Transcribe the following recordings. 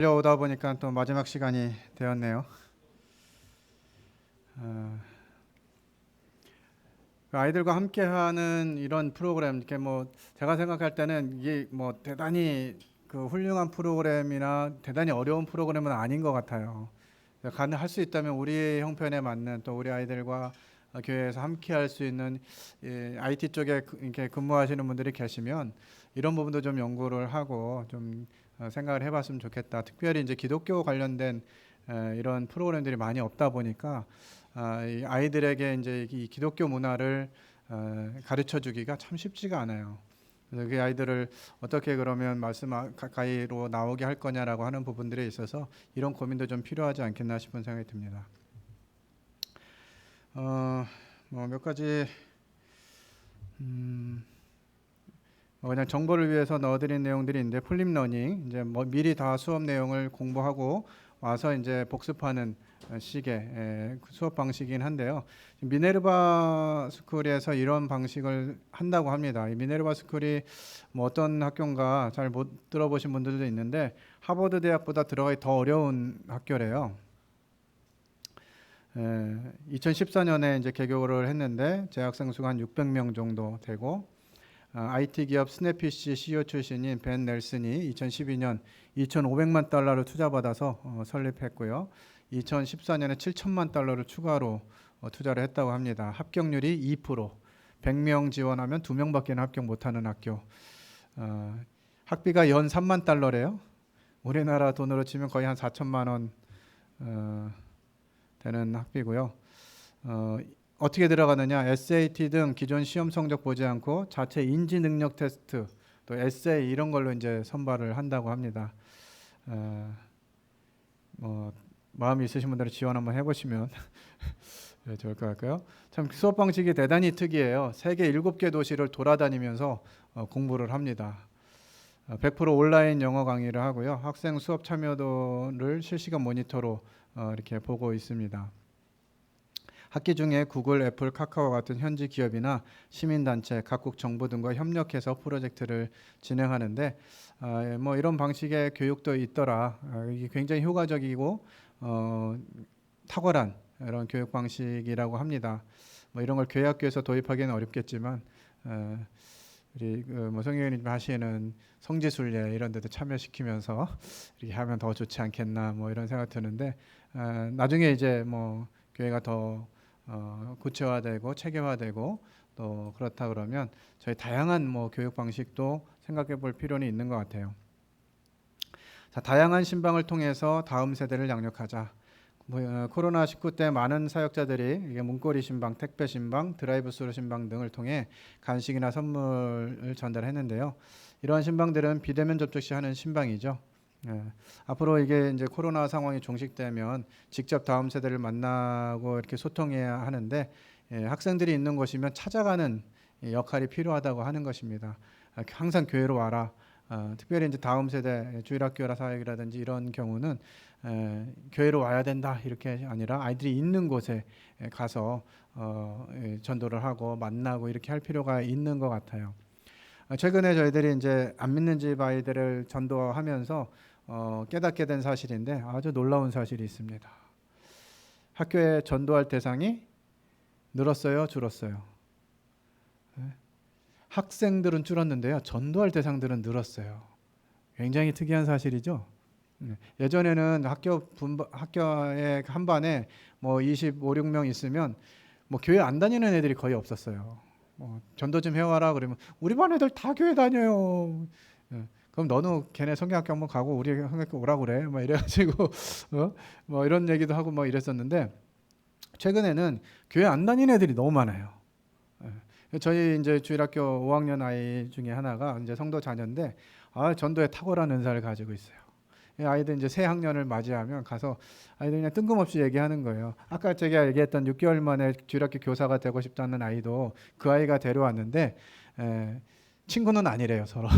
달려오다 보니까 또 마지막 시간이 되었네요. 어, 그 아이들과 함께하는 이런 프로그램, 이렇게 뭐 제가 생각할 때는 이게 뭐 대단히 그 훌륭한 프로그램이나 대단히 어려운 프로그램은 아닌 것 같아요. 가능할 수 있다면 우리의 형편에 맞는 또 우리 아이들과 교회에서 함께할 수 있는 IT 쪽에 이렇게 근무하시는 분들이 계시면 이런 부분도 좀 연구를 하고 좀 생각을 해봤으면 좋겠다. 특별히 이제 기독교 관련된 이런 프로그램들이 많이 없다 보니까 이 아이들에게 이제 이 기독교 문화를 가르쳐 주기가 참 쉽지가 않아요. 그래서 그 아이들을 어떻게 그러면 말씀 가까이로 나오게 할 거냐라고 하는 부분들에 있어서 이런 고민도 좀 필요하지 않겠나 싶은 생각이 듭니다. 뭐 몇 가지 그냥 정보를 위해서 넣어드린 내용들이 있는데 플립러닝 이제 뭐 미리 다 수업 내용을 공부하고 와서 이제 복습하는 식의 수업 방식이긴 한데요. 미네르바 스쿨에서 이런 방식을 한다고 합니다. 이 미네르바 스쿨이 뭐 어떤 학교인가 잘 못 들어보신 분들도 있는데 하버드 대학보다 들어가기 더 어려운 학교래요. 2014년에 이제 개교를 했는데 재학생 수가 한 600명 정도 되고 IT 기업 스냅피쉬 CEO 출신인 벤 넬슨이 2012년 2,500만 달러를 투자받아서 설립했고요. 2014년에 7천만 달러를 추가로 투자를 했다고 합니다. 합격률이 2%, 100명 지원하면 2명밖에 합격 못하는 학교. 학비가 연 3만 달러래요. 우리나라 돈으로 치면 거의 한 4천만 원 되는 학비고요. 어떻게 들어가느냐? SAT 등 기존 시험 성적 보지 않고 자체 인지 능력 테스트, 또 에세이 이런 걸로 이제 선발을 한다고 합니다. 뭐 마음이 있으신 분들은 지원 한번 해보시면 네, 좋을 것 같고요. 참 수업 방식이 대단히 특이해요. 세계 7개 도시를 돌아다니면서 공부를 합니다. 100% 온라인 영어 강의를 하고요. 학생 수업 참여도를 실시간 모니터로 이렇게 보고 있습니다. 학기 중에 구글, 애플, 카카오 같은 현지 기업이나 시민단체, 각국 정부 등과 협력해서 프로젝트를 진행하는데 뭐 이런 방식의 교육도 있더라. 이게 굉장히 효과적이고 탁월한 이런 교육 방식이라고 합니다. 뭐 이런 걸 교회 학교에서 도입하기는 어렵겠지만 우리 뭐 성경님 하시는 성지순례 이런 데도 참여시키면서 이렇게 하면 더 좋지 않겠나 뭐 이런 생각 드는데 나중에 이제 뭐 교회가 더 구체화되고 체계화되고 또 그렇다 그러면 저희 다양한 뭐 교육 방식도 생각해 볼 필요는 있는 것 같아요. 자, 다양한 신방을 통해서 다음 세대를 양육하자. 코로나19 때 많은 사역자들이 이게 문고리 신방, 택배 신방, 드라이브스루 신방 등을 통해 간식이나 선물을 전달했는데요. 이러한 신방들은 비대면 접촉 시 하는 신방이죠. 앞으로 이게 이제 코로나 상황이 종식되면 직접 다음 세대를 만나고 이렇게 소통해야 하는데 학생들이 있는 곳이면 찾아가는 역할이 필요하다고 하는 것입니다. 항상 교회로 와라. 특별히 이제 다음 세대 주일학교라 사역이라든지 이런 경우는 교회로 와야 된다 이렇게 아니라 아이들이 있는 곳에 가서 전도를 하고 만나고 이렇게 할 필요가 있는 것 같아요. 최근에 저희들이 이제 안 믿는 집 아이들을 전도하면서 깨닫게 된 사실인데 아주 놀라운 사실이 있습니다. 학교에 전도할 대상이 늘었어요, 줄었어요? 학생들은 줄었는데요, 전도할 대상들은 늘었어요. 굉장히 특이한 사실이죠. 예전에는 학교에 한 반에 뭐 25, 6명 있으면 뭐 교회 안 다니는 애들이 거의 없었어요. 전도 좀 해와라 그러면 우리 반 애들 다 교회 다녀요. 그럼 너는 걔네 성경학교 한번 가고 우리 성경학교 오라 그래. 막 이래가지고 뭐 이런 얘기도 하고 뭐 이랬었는데 최근에는 교회 안 다니는 애들이 너무 많아요. 저희 이제 주일학교 5학년 아이 중에 하나가 이제 성도 자녀인데 전도에 탁월한 은사를 가지고 있어요. 아이들 이제 새 학년을 맞이하면 가서 아이들 그냥 뜬금없이 얘기하는 거예요. 아까 제가 얘기했던 6개월 만에 주일학교 교사가 되고 싶다는 아이도 그 아이가 데려왔는데 친구는 아니래요 서로.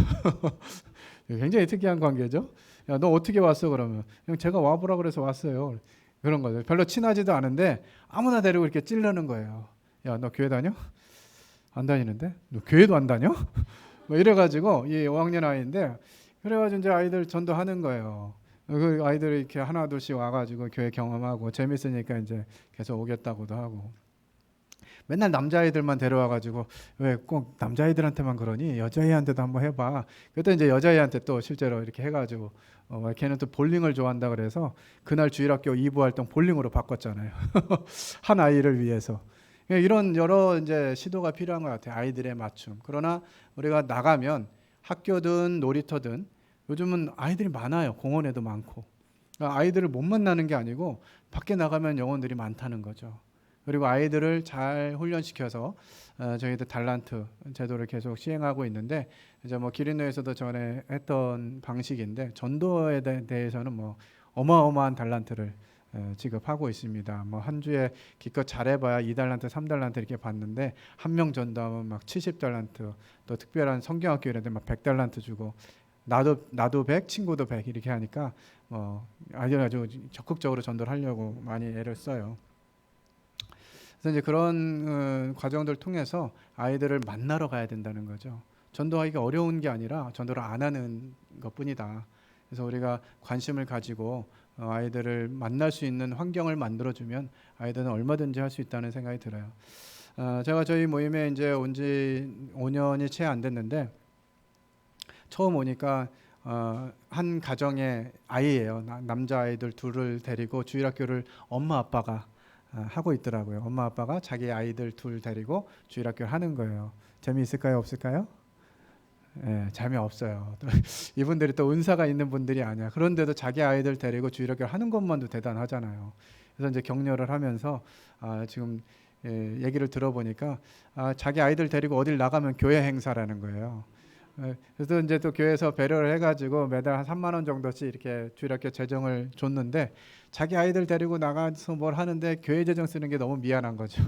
굉장히 특이한 관계죠. 야, 너 어떻게 왔어 그러면 그냥 제가 와보라 그래서 왔어요. 그런 거죠. 별로 친하지도 않은데 아무나 데리고 이렇게 찌르는 거예요. 야, 너 교회 다녀? 안 다니는데? 너 교회도 안 다녀? 뭐 이래가지고 이 5학년 아이인데 그래가지고 이제 아이들 전도하는 거예요. 그 아이들이 이렇게 하나 둘씩 와가지고 교회 경험하고 재밌으니까 이제 계속 오겠다고도 하고. 맨날 남자아이들만 데려와가지고 왜 꼭 남자아이들한테만 그러니 여자아이한테도 한번 해봐. 그때 이제 여자아이한테 또 실제로 이렇게 해가지고 걔는 또 볼링을 좋아한다 그래서 그날 주일학교 2부 활동 볼링으로 바꿨잖아요. 한 아이를 위해서. 이런 여러 이제 시도가 필요한 것 같아요. 아이들의 맞춤. 그러나 우리가 나가면 학교든 놀이터든 요즘은 아이들이 많아요. 공원에도 많고. 그러니까 아이들을 못 만나는 게 아니고 밖에 나가면 영혼들이 많다는 거죠. 그리고 아이들을 잘 훈련시켜서 저희들 달란트 제도를 계속 시행하고 있는데 이제 뭐 기린노에서도 전에 했던 방식인데 전도에 대해서는 뭐 어마어마한 달란트를 지급하고 있습니다. 뭐 한 주에 기껏 잘해봐야 2달란트, 3달란트 이렇게 받는데 한 명 전도하면 막 70달란트, 또 특별한 성경학교 이런 데막 100달란트 주고 나도 100, 친구도 100 이렇게 하니까 아주 적극적으로 전도를 하려고 많이 애를 써요. 그래서 이제 그런 과정들 통해서 아이들을 만나러 가야 된다는 거죠. 전도하기가 어려운 게 아니라 전도를 안 하는 것뿐이다. 그래서 우리가 관심을 가지고 아이들을 만날 수 있는 환경을 만들어주면 아이들은 얼마든지 할 수 있다는 생각이 들어요. 제가 저희 모임에 이제 온 지 5년이 채 안 됐는데 처음 오니까 한 가정의 아이예요. 남자 아이들 둘을 데리고 주일학교를 엄마 아빠가 하고 있더라고요. 엄마 아빠가 자기 아이들 둘 데리고 주일학교를 하는 거예요. 재미있을까요? 없을까요? 예, 재미없어요. 이분들이 또 은사가 있는 분들이 아니야. 그런데도 자기 아이들 데리고 주일학교를 하는 것만도 대단하잖아요. 그래서 이제 격려를 하면서 지금 얘기를 들어보니까 자기 아이들 데리고 어딜 나가면 교회 행사라는 거예요. 그래서 이제 또 교회에서 배려를 해가지고 매달 한 3만 원 정도씩 이렇게 주일학교 재정을 줬는데 자기 아이들 데리고 나가서 뭘 하는데 교회 재정 쓰는 게 너무 미안한 거죠.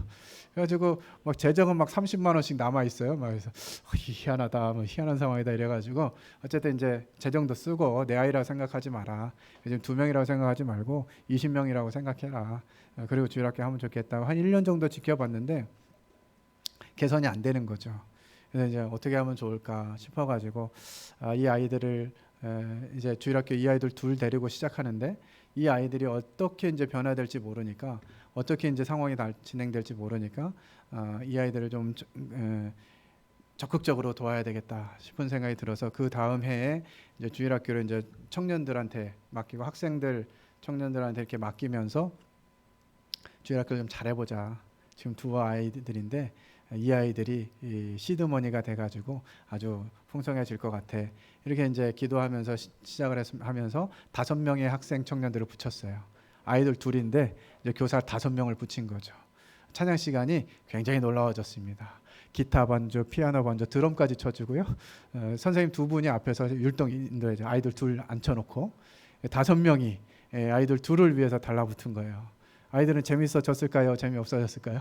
그래가지고 막 재정은 막 30만 원씩 남아 있어요. 막 그래서 희한하다, 뭐 희한한 상황이다 이래가지고 어쨌든 이제 재정도 쓰고 내 아이라고 생각하지 마라. 지금 2명이라고 생각하지 말고 20명이라고 생각해라. 그리고 주일학교 하면 좋겠다고 한 1년 정도 지켜봤는데 개선이 안 되는 거죠. 그래서 이제 어떻게 하면 좋을까 싶어가지고 이 아이들을 이제 주일학교 이 아이들 둘 데리고 시작하는데 이 아이들이 어떻게 이제 변화될지 모르니까 어떻게 이제 상황이 진행될지 모르니까 이 아이들을 좀 적극적으로 도와야 되겠다 싶은 생각이 들어서 그 다음 해에 이제 주일학교를 이제 청년들한테 맡기고 학생들 청년들한테 이렇게 맡기면서 주일학교를 좀 잘해보자. 지금 두 아이들인데 이 아이들이 이 시드머니가 돼가지고 아주 풍성해질 것 같아. 이렇게 이제 기도하면서 시작을 하면서 5명의 학생 청년들을 붙였어요. 아이들 둘인데 이제 교사 5명을 붙인 거죠. 찬양 시간이 굉장히 놀라워졌습니다. 기타 반주, 피아노 반주, 드럼까지 쳐주고요. 선생님 2분이 앞에서 율동 인도해줘. 아이들 둘 앉혀놓고 5명이 아이들 둘을 위해서 달라붙은 거예요. 아이들은 재밌어졌을까요? 재미없어졌을까요?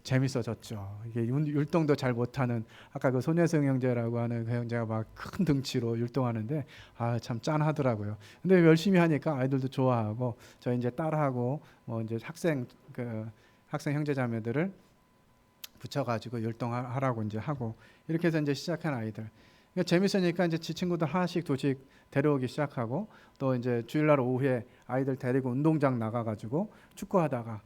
재밌어졌죠. 이게 율동도 잘 못하는 아까 그 손예성 형제라고 하는 그 형제가 막 큰 등치로 율동하는데 참 짠하더라고요. 근데 열심히 하니까 아이들도 좋아하고 저 이제 딸하고 뭐 이제 학생 형제 자매들을 붙여가지고 율동하라고 이제 하고 이렇게 해서 이제 시작한 아이들. 그러니까 재밌으니까 이제 지 친구들 하나씩 두씩 데려오기 시작하고 또 이제 주일날 오후에 아이들 데리고 운동장 나가가지고 축구하다가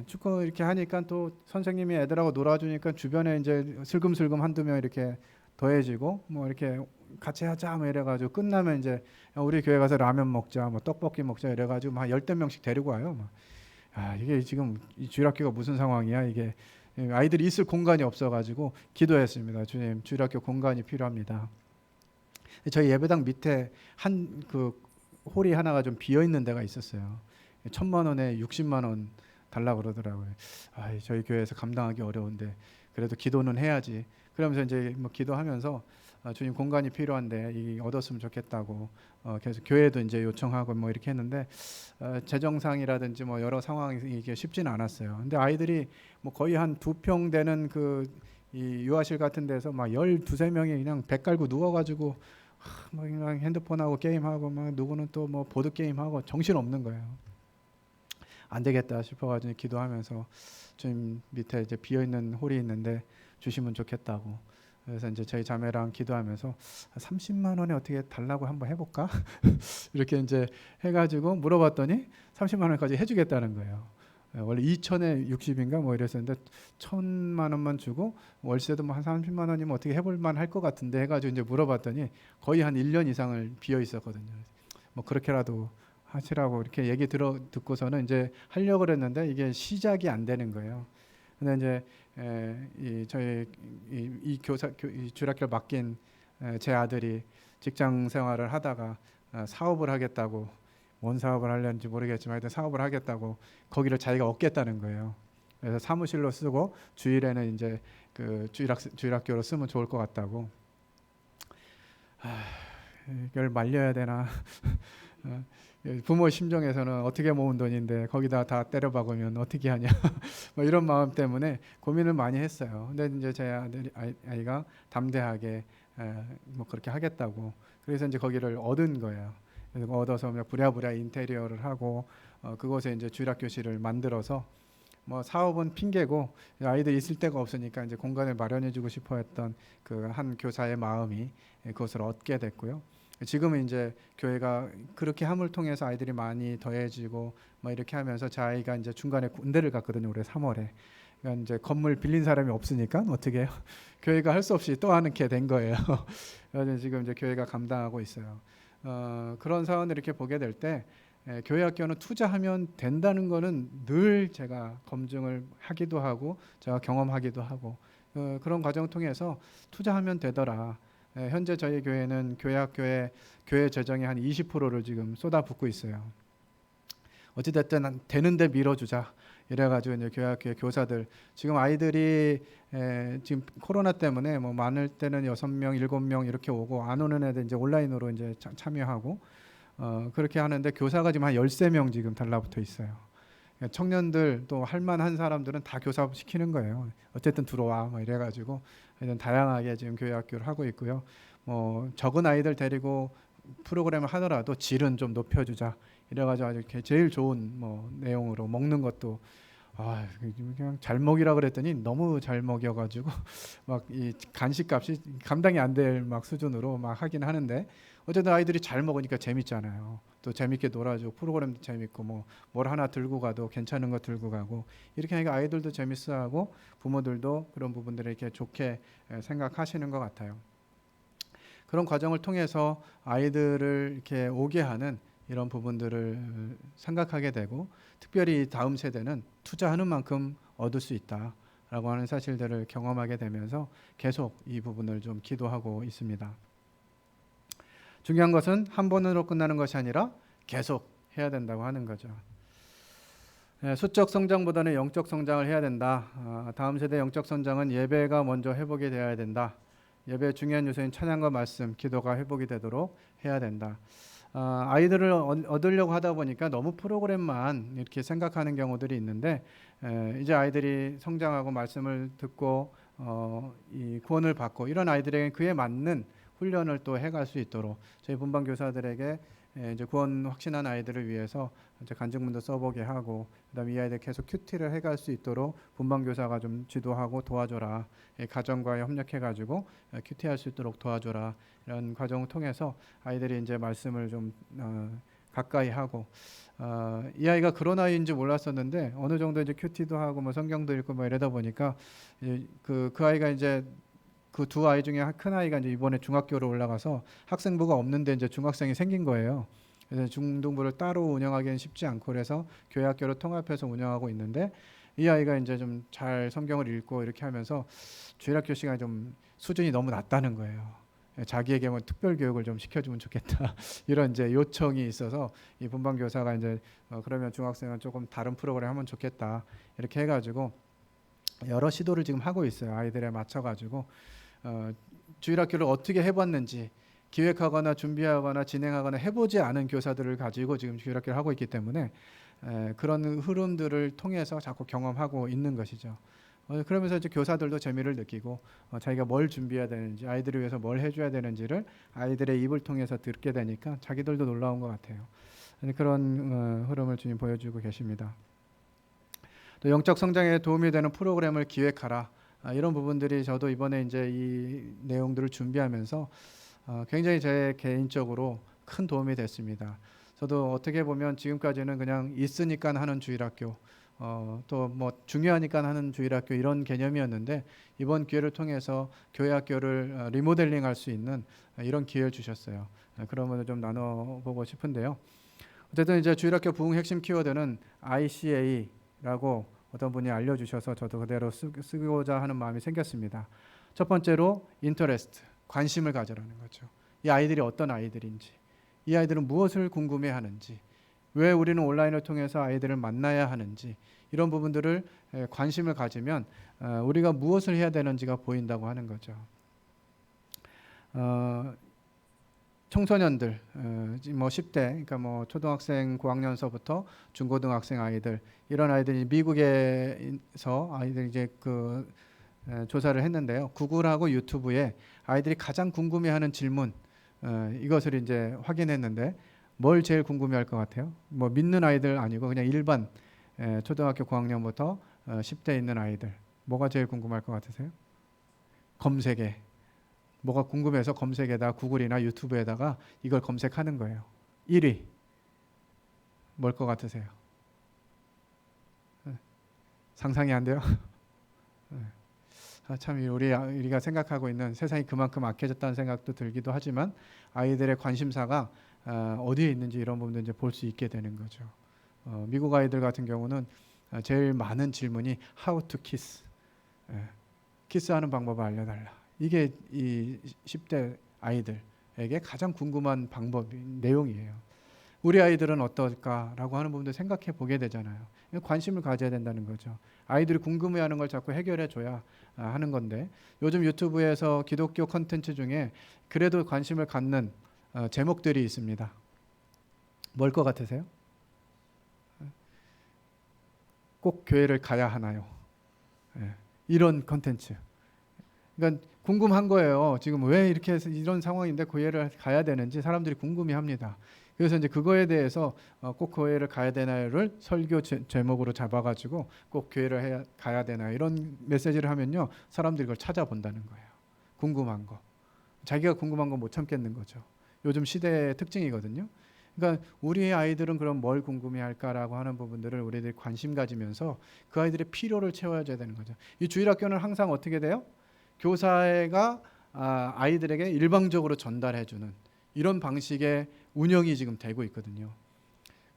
축구 이렇게 하니까 또 선생님이 애들하고 놀아주니까 주변에 이제 슬금슬금 한두 명 이렇게 더해지고 뭐 이렇게 같이 하자 뭐 이래가지고 끝나면 이제 우리 교회 가서 라면 먹자 뭐 떡볶이 먹자 이래가지고 막 10대 명씩 데리고 와요. 이게 지금 이 주일학교가 무슨 상황이야 이게. 아이들이 있을 공간이 없어가지고 기도했습니다. 주님, 주일학교 공간이 필요합니다. 저희 예배당 밑에 한 그 홀이 하나가 좀 비어 있는 데가 있었어요. 1,000만 원에 60만 원 달라 그러더라고요. 저희 교회에서 감당하기 어려운데 그래도 기도는 해야지. 그러면서 이제 뭐 기도하면서 주님 공간이 필요한데 이 얻었으면 좋겠다고 계속 교회도 이제 요청하고 뭐 이렇게 했는데 재정상이라든지 뭐 여러 상황이 이게 쉽지는 않았어요. 근데 아이들이 뭐 거의 한 2평 되는 이 유아실 같은 데서 막 12~13명이 그냥 배 깔고 누워가지고 막 그냥 핸드폰하고 게임하고 막 누구는 또 뭐 보드 게임하고 정신 없는 거예요. 안 되겠다 싶어가지고 기도하면서 주님 밑에 이제 비어 있는 홀이 있는데 주시면 좋겠다고 그래서 이제 저희 자매랑 기도하면서 30만 원에 어떻게 달라고 한번 해볼까? 이렇게 이제 해가지고 물어봤더니 30만 원까지 해주겠다는 거예요. 원래 2천에 60인가 뭐 이랬었는데 1,000만 원만 주고 월세도 뭐 한 30만 원이면 어떻게 해볼 만할 것 같은데 해가지고 이제 물어봤더니 거의 한 1년 이상을 비어 있었거든요. 뭐 그렇게라도 하시라고 이렇게 얘기 듣고서는 이제 하려고 그랬는데 이게 시작이 안 되는 거예요. 근데 이제 저희 이 교사 이 주일학교를 맡긴 제 아들이 직장 생활을 하다가 사업을 하겠다고, 뭔 사업을 하려는지 모르겠지만 하여튼 사업을 하겠다고 거기를 자기가 얻겠다는 거예요. 그래서 사무실로 쓰고 주일에는 이제 그 주일학교로 쓰면 좋을 것 같다고. 이걸 말려야 되나? 부모 심정에서는 어떻게 모은 돈인데 거기다 다 때려박으면 어떻게 하냐 뭐 이런 마음 때문에 고민을 많이 했어요. 근데 이제 제 아이가 담대하게 뭐 그렇게 하겠다고, 그래서 이제 거기를 얻은 거예요. 그래서 얻어서 부랴부랴 인테리어를 하고 그곳에 이제 주일학교실을 만들어서, 뭐 사업은 핑계고 아이들 있을 데가 없으니까 이제 공간을 마련해주고 싶어했던 그 한 교사의 마음이 그것을 얻게 됐고요. 지금은 이제 교회가 그렇게 함을 통해서 아이들이 많이 더해지고 뭐 이렇게 하면서 제 아이가 이제 중간에 군대를 갔거든요. 올해 3월에. 그러니까 이제 건물 빌린 사람이 없으니까 어떻게 해요? 교회가 할 수 없이 또 하는 게 된 거예요. 그래서 지금 이제 교회가 감당하고 있어요. 그런 사안을 이렇게 보게 될 때 교회 학교는 투자하면 된다는 거는 늘 제가 검증을 하기도 하고 제가 경험하기도 하고 그런 과정을 통해서 투자하면 되더라. 현재 저희 교회는 교회 학교에 교회 재정의 한 20%를 지금 쏟아붓고 있어요. 어찌됐든 되는데 밀어주자 이래가지고 이제 교회 학교의 교사들, 지금 아이들이 지금 코로나 때문에 뭐 많을 때는 6명, 7명 이렇게 오고 안 오는 애들 이제 온라인으로 이제 참여하고 그렇게 하는데 교사가 지금 한 13명 지금 달라붙어 있어요. 청년들 또 할만한 사람들은 다 교사 시키는 거예요. 어쨌든 들어와 뭐 이래가지고 다양하게 지금 교회 학교를 하고 있고요. 뭐 적은 아이들 데리고 프로그램을 하더라도 질은 좀 높여주자 이래가지고 아주 제일 좋은 뭐 내용으로 먹는 것도 그냥 잘 먹이라 그랬더니 너무 잘 먹여가지고 막 이 간식값이 감당이 안 될 막 수준으로 막 하긴 하는데 어쨌든 아이들이 잘 먹으니까 재밌잖아요. 또 재밌게 놀아주고 프로그램도 재밌고 뭐 뭘 하나 들고 가도 괜찮은 거 들고 가고 이렇게 하니까 아이들도 재밌어하고 부모들도 그런 부분들을 이렇게 좋게 생각하시는 것 같아요. 그런 과정을 통해서 아이들을 이렇게 오게 하는 이런 부분들을 생각하게 되고, 특별히 다음 세대는 투자하는 만큼 얻을 수 있다라고 하는 사실들을 경험하게 되면서 계속 이 부분을 좀 기도하고 있습니다. 중요한 것은 한 번으로 끝나는 것이 아니라 계속 해야 된다고 하는 거죠. 수적 성장보다는 영적 성장을 해야 된다. 다음 세대 영적 성장은 예배가 먼저 회복이 되어야 된다. 예배의 중요한 요소인 찬양과 말씀, 기도가 회복이 되도록 해야 된다. 아이들을 얻으려고 하다 보니까 너무 프로그램만 이렇게 생각하는 경우들이 있는데 이제 아이들이 성장하고 말씀을 듣고 이 구원을 받고 이런 아이들에게 그에 맞는 훈련을 또 해갈 수 있도록 저희 분반 교사들에게 이제 구원 확신한 아이들을 위해서 이제 간증문도 써보게 하고, 그다음에 이 아이들 계속 큐티를 해갈 수 있도록 분반 교사가 좀 지도하고 도와줘라. 가정과 협력해가지고 큐티할 수 있도록 도와줘라. 이런 과정을 통해서 아이들이 이제 말씀을 좀 가까이 하고, 이 아이가 그런 아이인지 몰랐었는데 어느 정도 이제 큐티도 하고 뭐 성경도 읽고 뭐 이러다 보니까 그 아이가 이제 그 두 아이 중에 큰 아이가 이제 이번에 중학교로 올라가서 학생부가 없는데 이제 중학생이 생긴 거예요. 그래서 중등부를 따로 운영하기는 쉽지 않고 그래서 교회 학교를 통합해서 운영하고 있는데 이 아이가 이제 좀 잘 성경을 읽고 이렇게 하면서 주일학교 시간이 좀 수준이 너무 낮다는 거예요. 자기에게 뭐 특별 교육을 좀 시켜주면 좋겠다 이런 이제 요청이 있어서 이 분반 교사가 이제 그러면 중학생은 조금 다른 프로그램 하면 좋겠다 이렇게 해가지고 여러 시도를 지금 하고 있어요. 아이들에 맞춰가지고 주일학교를 어떻게 해봤는지 기획하거나 준비하거나 진행하거나 해보지 않은 교사들을 가지고 지금 주일학교를 하고 있기 때문에 그런 흐름들을 통해서 자꾸 경험하고 있는 것이죠. 그러면서 이제 교사들도 재미를 느끼고 자기가 뭘 준비해야 되는지 아이들을 위해서 뭘 해줘야 되는지를 아이들의 입을 통해서 듣게 되니까 자기들도 놀라운 것 같아요. 그런 흐름을 주님 보여주고 계십니다. 또 영적 성장에 도움이 되는 프로그램을 기획하라. 이런 부분들이 저도 이번에 이제 이 내용들을 준비하면서 굉장히 제 개인적으로 큰 도움이 됐습니다. 저도 어떻게 보면 지금까지는 그냥 있으니까 하는 주일학교, 또 뭐 중요하니까 하는 주일학교 이런 개념이었는데 이번 기회를 통해서 교회 학교를 리모델링할 수 있는 이런 기회를 주셨어요. 그런 것을 좀 나눠보고 싶은데요. 어쨌든 이제 주일학교 부흥 핵심 키워드는 ICA라고 어떤 분이 알려주셔서 저도 그대로 쓰고자 하는 마음이 생겼습니다. 첫 번째로 interest, 관심을 가져라는 거죠. 이 아이들이 어떤 아이들인지, 이 아이들은 무엇을 궁금해하는지, 왜 우리는 온라인을 통해서 아이들을 만나야 하는지 이런 부분들을 관심을 가지면 우리가 무엇을 해야 되는지가 보인다고 하는 거죠. 청소년들, 뭐 10대, 그러니까 뭐 초등학생 고학년서부터 중고등학생 아이들 이런 아이들이 미국에서 아이들 이제 그 조사를 했는데요. 구글하고 유튜브에 아이들이 가장 궁금해하는 질문 이것을 이제 확인했는데 뭘 제일 궁금해할 것 같아요? 뭐 믿는 아이들 아니고 그냥 일반 초등학교 고학년부터 10대 있는 아이들 뭐가 제일 궁금할 것 같으세요? 검색에 뭐가 궁금해서 검색에다 구글이나 유튜브에다가 이걸 검색하는 거예요. 1위 뭘 것 같으세요? 상상이 안 돼요? 참 우리가 생각하고 있는 세상이 그만큼 악해졌다는 생각도 들기도 하지만 아이들의 관심사가 어디에 있는지 이런 부분도 이제 볼 수 있게 되는 거죠. 미국 아이들 같은 경우는 제일 많은 질문이 How to kiss, 키스하는 방법을 알려달라. 이게 이 10대 아이들에게 가장 궁금한 내용이에요. 우리 아이들은 어떨까라고 하는 부분도 생각해 보게 되잖아요. 관심을 가져야 된다는 거죠. 아이들이 궁금해하는 걸 자꾸 해결해 줘야 하는 건데 요즘 유튜브에서 기독교 콘텐츠 중에 그래도 관심을 갖는 제목들이 있습니다. 뭘 것 같으세요? 꼭 교회를 가야 하나요? 이런 콘텐츠. 그러니까 궁금한 거예요. 지금 왜 이렇게 해서 이런 상황인데 교회를 가야 되는지 사람들이 궁금해합니다. 그래서 이제 그거에 대해서 꼭 교회를 가야 되나요를 설교 제목으로 잡아가지고 꼭 교회를 가야 되나요 이런 메시지를 하면요 사람들이 그걸 찾아본다는 거예요. 궁금한 거. 자기가 궁금한 거 못 참겠는 거죠. 요즘 시대의 특징이거든요. 그러니까 우리 아이들은 그럼 뭘 궁금해할까라고 하는 부분들을 우리들이 관심 가지면서 그 아이들의 필요를 채워줘야 되는 거죠. 이 주일학교는 항상 어떻게 돼요? 교사가 아이들에게 일방적으로 전달해주는 이런 방식의 운영이 지금 되고 있거든요.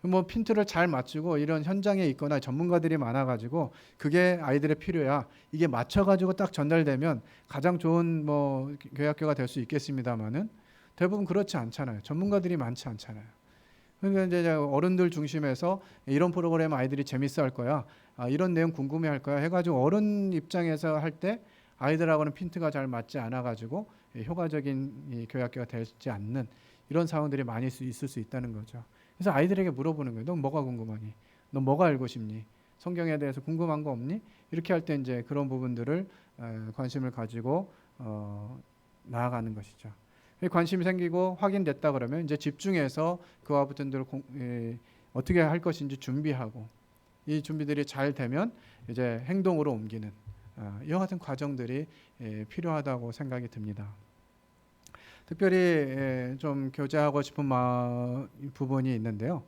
뭐 핀트를 잘 맞추고 이런 현장에 있거나 전문가들이 많아가지고 그게 아이들의 필요야. 이게 맞춰가지고 딱 전달되면 가장 좋은 뭐 교회학교가 될 수 있겠습니다만은 대부분 그렇지 않잖아요. 전문가들이 많지 않잖아요. 그러니까 이제 어른들 중심에서 이런 프로그램 아이들이 재밌어할 거야. 이런 내용 궁금해할 거야. 해가지고 어른 입장에서 할 때 아이들하고는 핀트가 잘 맞지 않아가지고 효과적인 교회학교가 되지 않는 이런 상황들이 많이 있을 수 있다는 거죠. 그래서 아이들에게 물어보는 거예요. 넌 뭐가 궁금하니? 넌 뭐가 알고 싶니? 성경에 대해서 궁금한 거 없니? 이렇게 할 때 이제 그런 부분들을 관심을 가지고 나아가는 것이죠. 관심이 생기고 확인됐다 그러면 이제 집중해서 그와 붙은 어떻게 할 것인지 준비하고 이 준비들이 잘 되면 이제 행동으로 옮기는 이와 같은 과정들이 필요하다고 생각이 듭니다. 특별히 좀 교제하고 싶은 부분이 있는데요.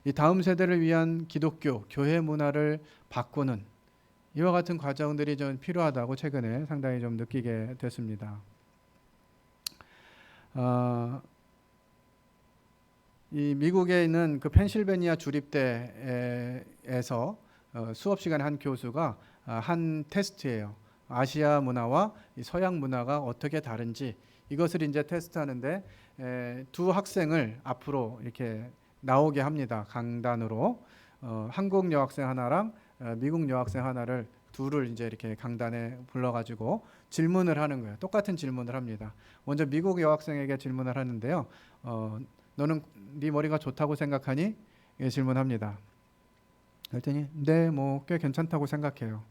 이 다음 세대를 위한 기독교 교회 문화를 바꾸는 이와 같은 과정들이 좀 필요하다고 최근에 상당히 좀 느끼게 됐습니다. 이 미국에 있는 그 펜실베니아 주립대에서 수업 시간에 한 교수가 한 테스트예요. 아시아 문화와 서양 문화가 어떻게 다른지 이것을 이제 테스트하는데 두 학생을 앞으로 이렇게 나오게 합니다. 강단으로 한국 여학생 하나랑 미국 여학생 하나를 둘을 이제 이렇게 강단에 불러가지고 질문을 하는 거예요. 똑같은 질문을 합니다. 먼저 미국 여학생에게 질문을 하는데요. 너는 네 머리가 좋다고 생각하니? 질문합니다. 그랬더니 네, 뭐 꽤 괜찮다고 생각해요.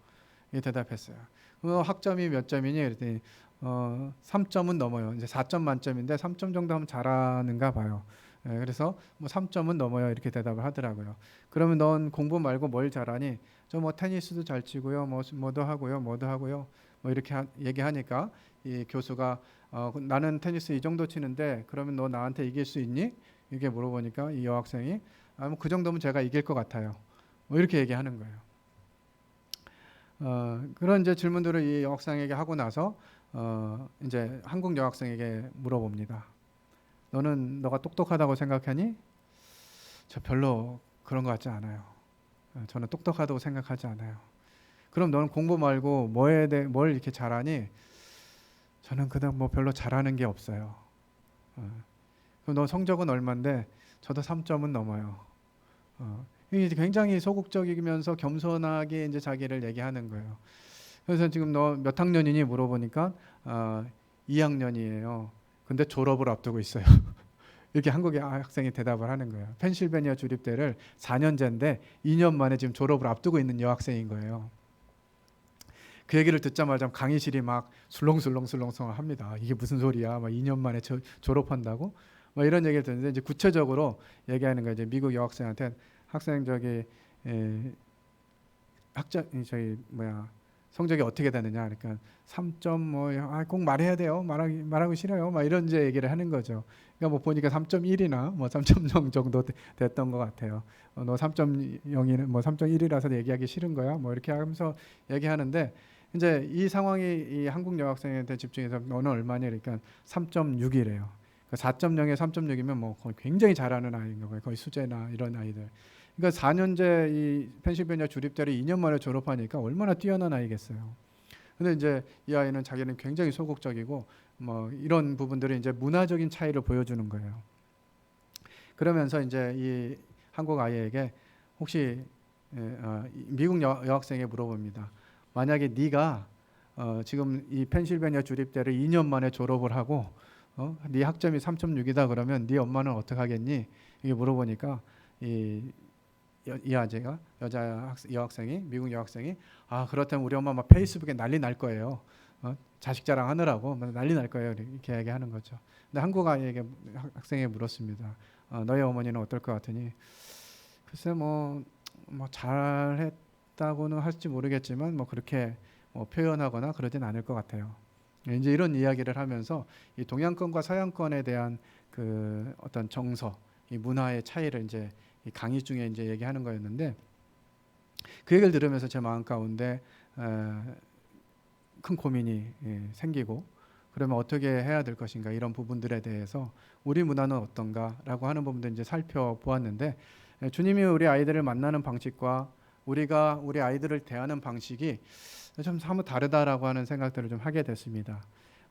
대답했어요. 학점이 몇 점이니? 그랬더니 3점은 넘어요. 이제 4점 만점인데 3점 정도 하면 잘하는가 봐요. 그래서 뭐 3점은 넘어요. 이렇게 대답을 하더라고요. 그러면 넌 공부 말고 뭘 잘하니? 저 뭐 테니스도 잘 치고요. 뭐도 하고요. 뭐 이렇게 얘기하니까 이 교수가 나는 테니스 이 정도 치는데 그러면 너 나한테 이길 수 있니? 이렇게 물어보니까 이 여학생이 뭐 그 정도면 제가 이길 것 같아요. 뭐 이렇게 얘기하는 거예요. 그런 이제 질문들을 이 여학생에게 하고 나서 이제 한국 여학생에게 물어봅니다. 너가 똑똑하다고 생각하니? 저 별로 그런 것 같지 않아요. 저는 똑똑하다고 생각하지 않아요. 그럼 너는 공부 말고 뭘 이렇게 잘하니? 저는 그다음 뭐 별로 잘하는 게 없어요. 그럼 너 성적은 얼마인데? 저도 3점은 넘어요. 이게 굉장히 소극적이면서 겸손하게 이제 자기를 얘기하는 거예요. 그래서 지금 너 몇 학년이니 물어보니까 2학년이에요. 근데 졸업을 앞두고 있어요. 이렇게 한국의 학생이 대답을 하는 거예요. 펜실베니아 주립대를 4년제인데 2년 만에 지금 졸업을 앞두고 있는 여학생인 거예요. 그 얘기를 듣자마자 강의실이 막 술렁술렁 합니다. 이게 무슨 소리야? 막 2년 만에 졸업한다고? 막 이런 얘기를 듣는데 이제 구체적으로 얘기하는 거예요. 이제 미국 여학생한테 학생 성적이 어떻게 되느냐? 그러니까 3점 꼭 말해야 돼요. 말하기 싫어요. 막 이런 이제 얘기를 하는 거죠. 그러니까 뭐 보니까 3.1이나 뭐 3.0 정도 됐던 것 같아요. 너 3.0이는 뭐 3.1이라서 얘기하기 싫은 거야? 뭐 이렇게 하면서 얘기하는데 이제 이 상황이 이 한국 여학생한테 집중해서 너는 얼마냐? 그러니까 3.6이래요. 4.0에 3.6이면 뭐 거의 굉장히 잘하는 아이인 거예요. 거의 수재나 이런 아이들. 그러니까 4년제 이 펜실베니아 주립대를 2년 만에 졸업하니까 얼마나 뛰어난 아이겠어요. 근데 이제 이 아이는 자기는 굉장히 소극적이고 뭐 이런 부분들이 이제 문화적인 차이를 보여주는 거예요. 그러면서 이제 이 한국 아이에게 혹시 미국 여학생에게 물어봅니다. 만약에 네가 지금 이 펜실베니아 주립대를 2년 만에 졸업을 하고 네 학점이 3.6이다 그러면 네 엄마는 어떻게 하겠니? 이게 물어보니까 이 아재가 여학생이 미국 여학생이 그렇다면 우리 엄마 막 페이스북에 난리 날 거예요. 자식 자랑하느라고 난리 날 거예요. 이렇게 얘기하는 거죠. 근데 한국 아이에게 학생이 물었습니다. 너희 어머니는 어떨 것 같으니? 글쎄 뭐 잘했다고는 할지 모르겠지만 뭐 그렇게 표현하거나 그러진 않을 것 같아요. 이제 이런 이야기를 하면서 이 동양권과 서양권에 대한 그 어떤 정서, 이 문화의 차이를 이제 이 강의 중에 이제 얘기하는 거였는데 그 얘기를 들으면서 제 마음 가운데 큰 고민이 생기고 그러면 어떻게 해야 될 것인가 이런 부분들에 대해서 우리 문화는 어떤가라고 하는 부분들 이제 살펴보았는데 주님이 우리 아이들을 만나는 방식과 우리가 우리 아이들을 대하는 방식이 좀 사뭇 다르다라고 하는 생각들을 좀 하게 됐습니다.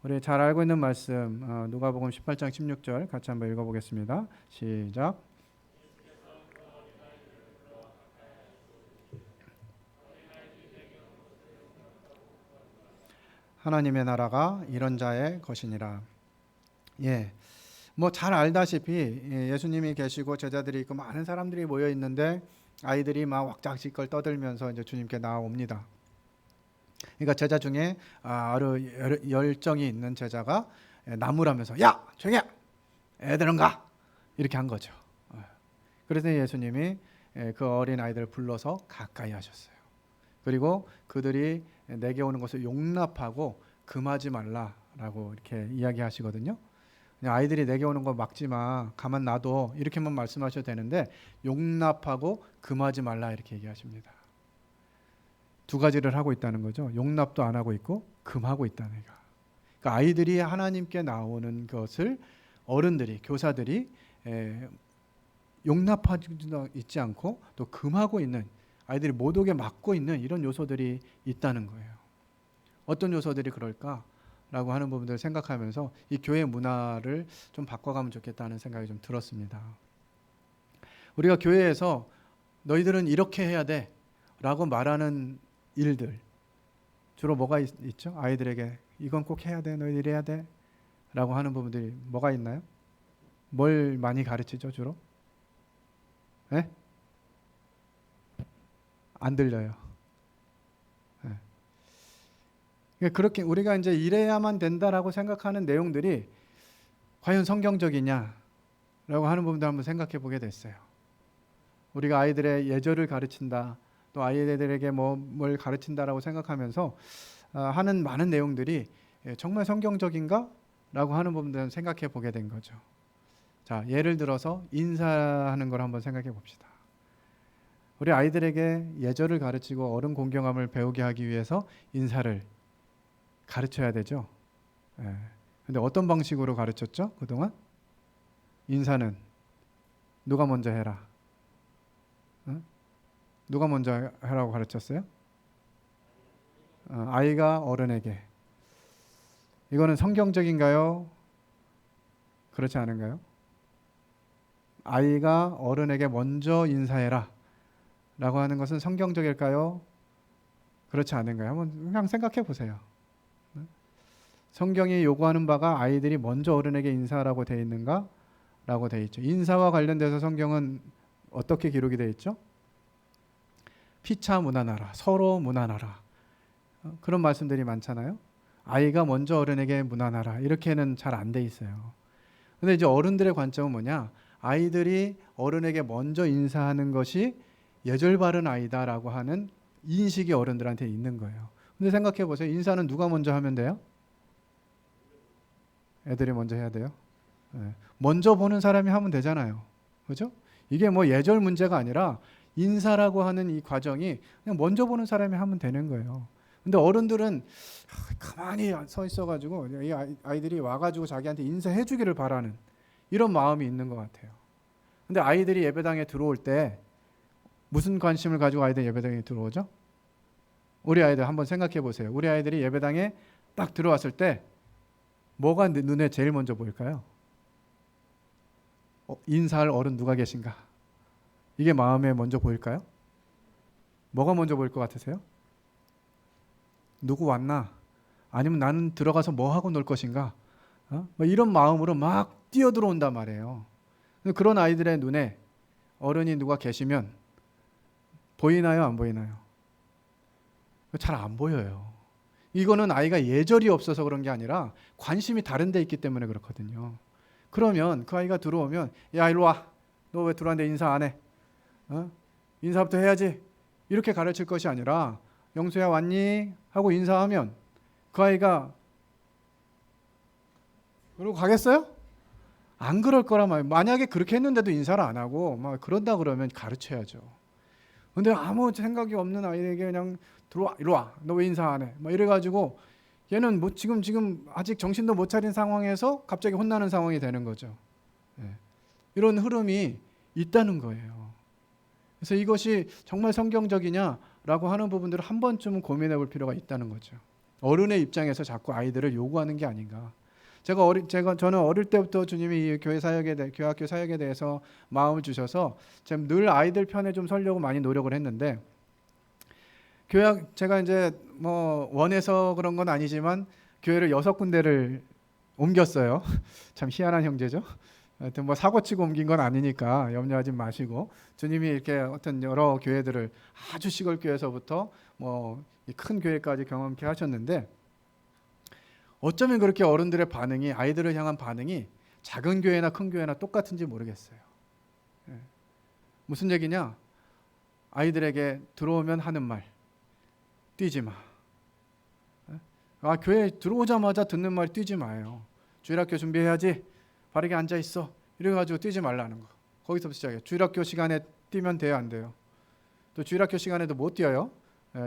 우리 잘 알고 있는 말씀 누가복음 18장 16절 같이 한번 읽어보겠습니다. 시작. 하나님의 나라가 이런 자의 것이니라. 뭐 잘 알다시피 예수님이 계시고 제자들이 있고 많은 사람들이 모여 있는데 아이들이 막 왁자지껄 떠들면서 이제 주님께 나옵니다. 그러니까 제자 중에 아주 열정이 있는 제자가 나무라면서 야 조용히 해! 애들은 가! 이렇게 한 거죠. 그래서 예수님이 그 어린 아이들을 불러서 가까이 하셨어요. 그리고 그들이 내게 오는 것을 용납하고 금하지 말라라고 이렇게 이야기하시거든요. 아이들이 내게 오는 거 막지 마, 가만 놔둬 이렇게만 말씀하셔도 되는데 용납하고 금하지 말라 이렇게 얘기하십니다. 두 가지를 하고 있다는 거죠. 용납도 안 하고 있고 금하고 있다는 거. 그러니까 아이들이 하나님께 나오는 것을 어른들이 교사들이 용납하지 있지 않고 또 금하고 있는 아이들이 못 오게 막고 있는 이런 요소들이 있다는 거예요. 어떤 요소들이 그럴까라고 하는 부분들을 생각하면서 이 교회 문화를 좀 바꿔가면 좋겠다는 생각이 좀 들었습니다. 우리가 교회에서 너희들은 이렇게 해야 돼 라고 말하는 일들 주로 뭐가 있죠? 아이들에게 이건 꼭 해야 돼, 너희들이 해야 돼 라고 하는 부분들이 뭐가 있나요? 뭘 많이 가르치죠 주로? 네? 안 들려요. 네. 그렇게 우리가 이제 이래야만 된다라고 생각하는 내용들이 과연 성경적이냐라고 하는 부분도 한번 생각해 보게 됐어요. 우리가 아이들의 예절을 가르친다, 또 아이들에게 뭘 가르친다라고 생각하면서 하는 많은 내용들이 정말 성경적인가? 라고 하는 부분들은 생각해 보게 된 거죠. 자, 예를 들어서 인사하는 걸 한번 생각해 봅시다. 우리 아이들에게 예절을 가르치고 어른 공경함을 배우게 하기 위해서 인사를 가르쳐야 되죠. 근데 어떤 방식으로 가르쳤죠? 그동안? 인사는 누가 먼저 해라. 누가 먼저 하라고 가르쳤어요? 아이가 어른에게. 이거는 성경적인가요? 그렇지 않은가요? 아이가 어른에게 먼저 인사해라 라고 하는 것은 성경적일까요? 그렇지 않은가요? 한번 그냥 생각해 보세요. 성경이 요구하는 바가 아이들이 먼저 어른에게 인사하라고 되어 있는가? 라고 되어 있죠. 인사와 관련돼서 성경은 어떻게 기록이 되어 있죠? 피차 문안하라, 서로 문안하라. 그런 말씀들이 많잖아요. 아이가 먼저 어른에게 문안하라. 이렇게는 잘 안 돼 있어요. 근데 이제 어른들의 관점은 뭐냐? 아이들이 어른에게 먼저 인사하는 것이 예절 바른 아이다라고 하는 인식이 어른들한테 있는 거예요. 근데 생각해 보세요. 인사는 누가 먼저 하면 돼요? 애들이 먼저 해야 돼요. 먼저 보는 사람이 하면 되잖아요. 그죠? 이게 뭐 예절 문제가 아니라 인사라고 하는 이 과정이 그냥 먼저 보는 사람이 하면 되는 거예요. 근데 어른들은 가만히 서 있어가지고 이 아이들이 와가지고 자기한테 인사해 주기를 바라는 이런 마음이 있는 것 같아요. 근데 아이들이 예배당에 들어올 때 무슨 관심을 가지고 아이들 예배당에 들어오죠? 우리 아이들 한번 생각해 보세요. 우리 아이들이 예배당에 딱 들어왔을 때 뭐가 눈에 제일 먼저 보일까요? 인사할 어른 누가 계신가? 이게 마음에 먼저 보일까요? 뭐가 먼저 보일 것 같으세요? 누구 왔나? 아니면 나는 들어가서 뭐 하고 놀 것인가? 뭐 이런 마음으로 막 뛰어들어온단 말이에요. 그런 아이들의 눈에 어른이 누가 계시면 보이나요? 안 보이나요? 잘 안 보여요. 이거는 아이가 예절이 없어서 그런 게 아니라 관심이 다른 데 있기 때문에 그렇거든요. 그러면 그 아이가 들어오면 야 일로 와. 너 왜 들어왔는데 인사 안 해? 인사부터 해야지. 이렇게 가르칠 것이 아니라 영수야 왔니? 하고 인사하면 그 아이가 그러고 가겠어요? 안 그럴 거란 말이에요. 만약에 그렇게 했는데도 인사를 안 하고 막 그런다 그러면 가르쳐야죠. 근데 아무 생각이 없는 아이에게 그냥 들어와, 이리 와. 너 왜 인사 안 해? 막 이래가지고 얘는 뭐 지금 아직 정신도 못 차린 상황에서 갑자기 혼나는 상황이 되는 거죠. 이런 흐름이 있다는 거예요. 그래서 이것이 정말 성경적이냐라고 하는 부분들을 한 번쯤은 고민해 볼 필요가 있다는 거죠. 어른의 입장에서 자꾸 아이들을 요구하는 게 아닌가. 저는 어릴 때부터 주님이 이 교회학교 사역에 대해서 마음을 주셔서 늘 아이들 편에 좀 서려고 많이 노력을 했는데 제가 이제 뭐 원해서 그런 건 아니지만 교회를 6군데를 옮겼어요. 참 희한한 형제죠. 하여튼 뭐 사고치고 옮긴 건 아니니까 염려하지 마시고 주님이 이렇게 어떤 여러 교회들을 아주 시골 교회에서부터 뭐 큰 교회까지 경험케 하셨는데 어쩌면 그렇게 어른들의 반응이 아이들을 향한 반응이 작은 교회나 큰 교회나 똑같은지 모르겠어요. 무슨 얘기냐? 아이들에게 들어오면 하는 말 뛰지 마. 교회 들어오자마자 듣는 말이 뛰지 마요. 주일학교 준비해야지. 바르게 앉아 있어. 이래가지고 뛰지 말라는 거. 거기서부터 시작해요. 주일학교 시간에 뛰면 돼요, 안 돼요? 또 주일학교 시간에도 못 뛰어요.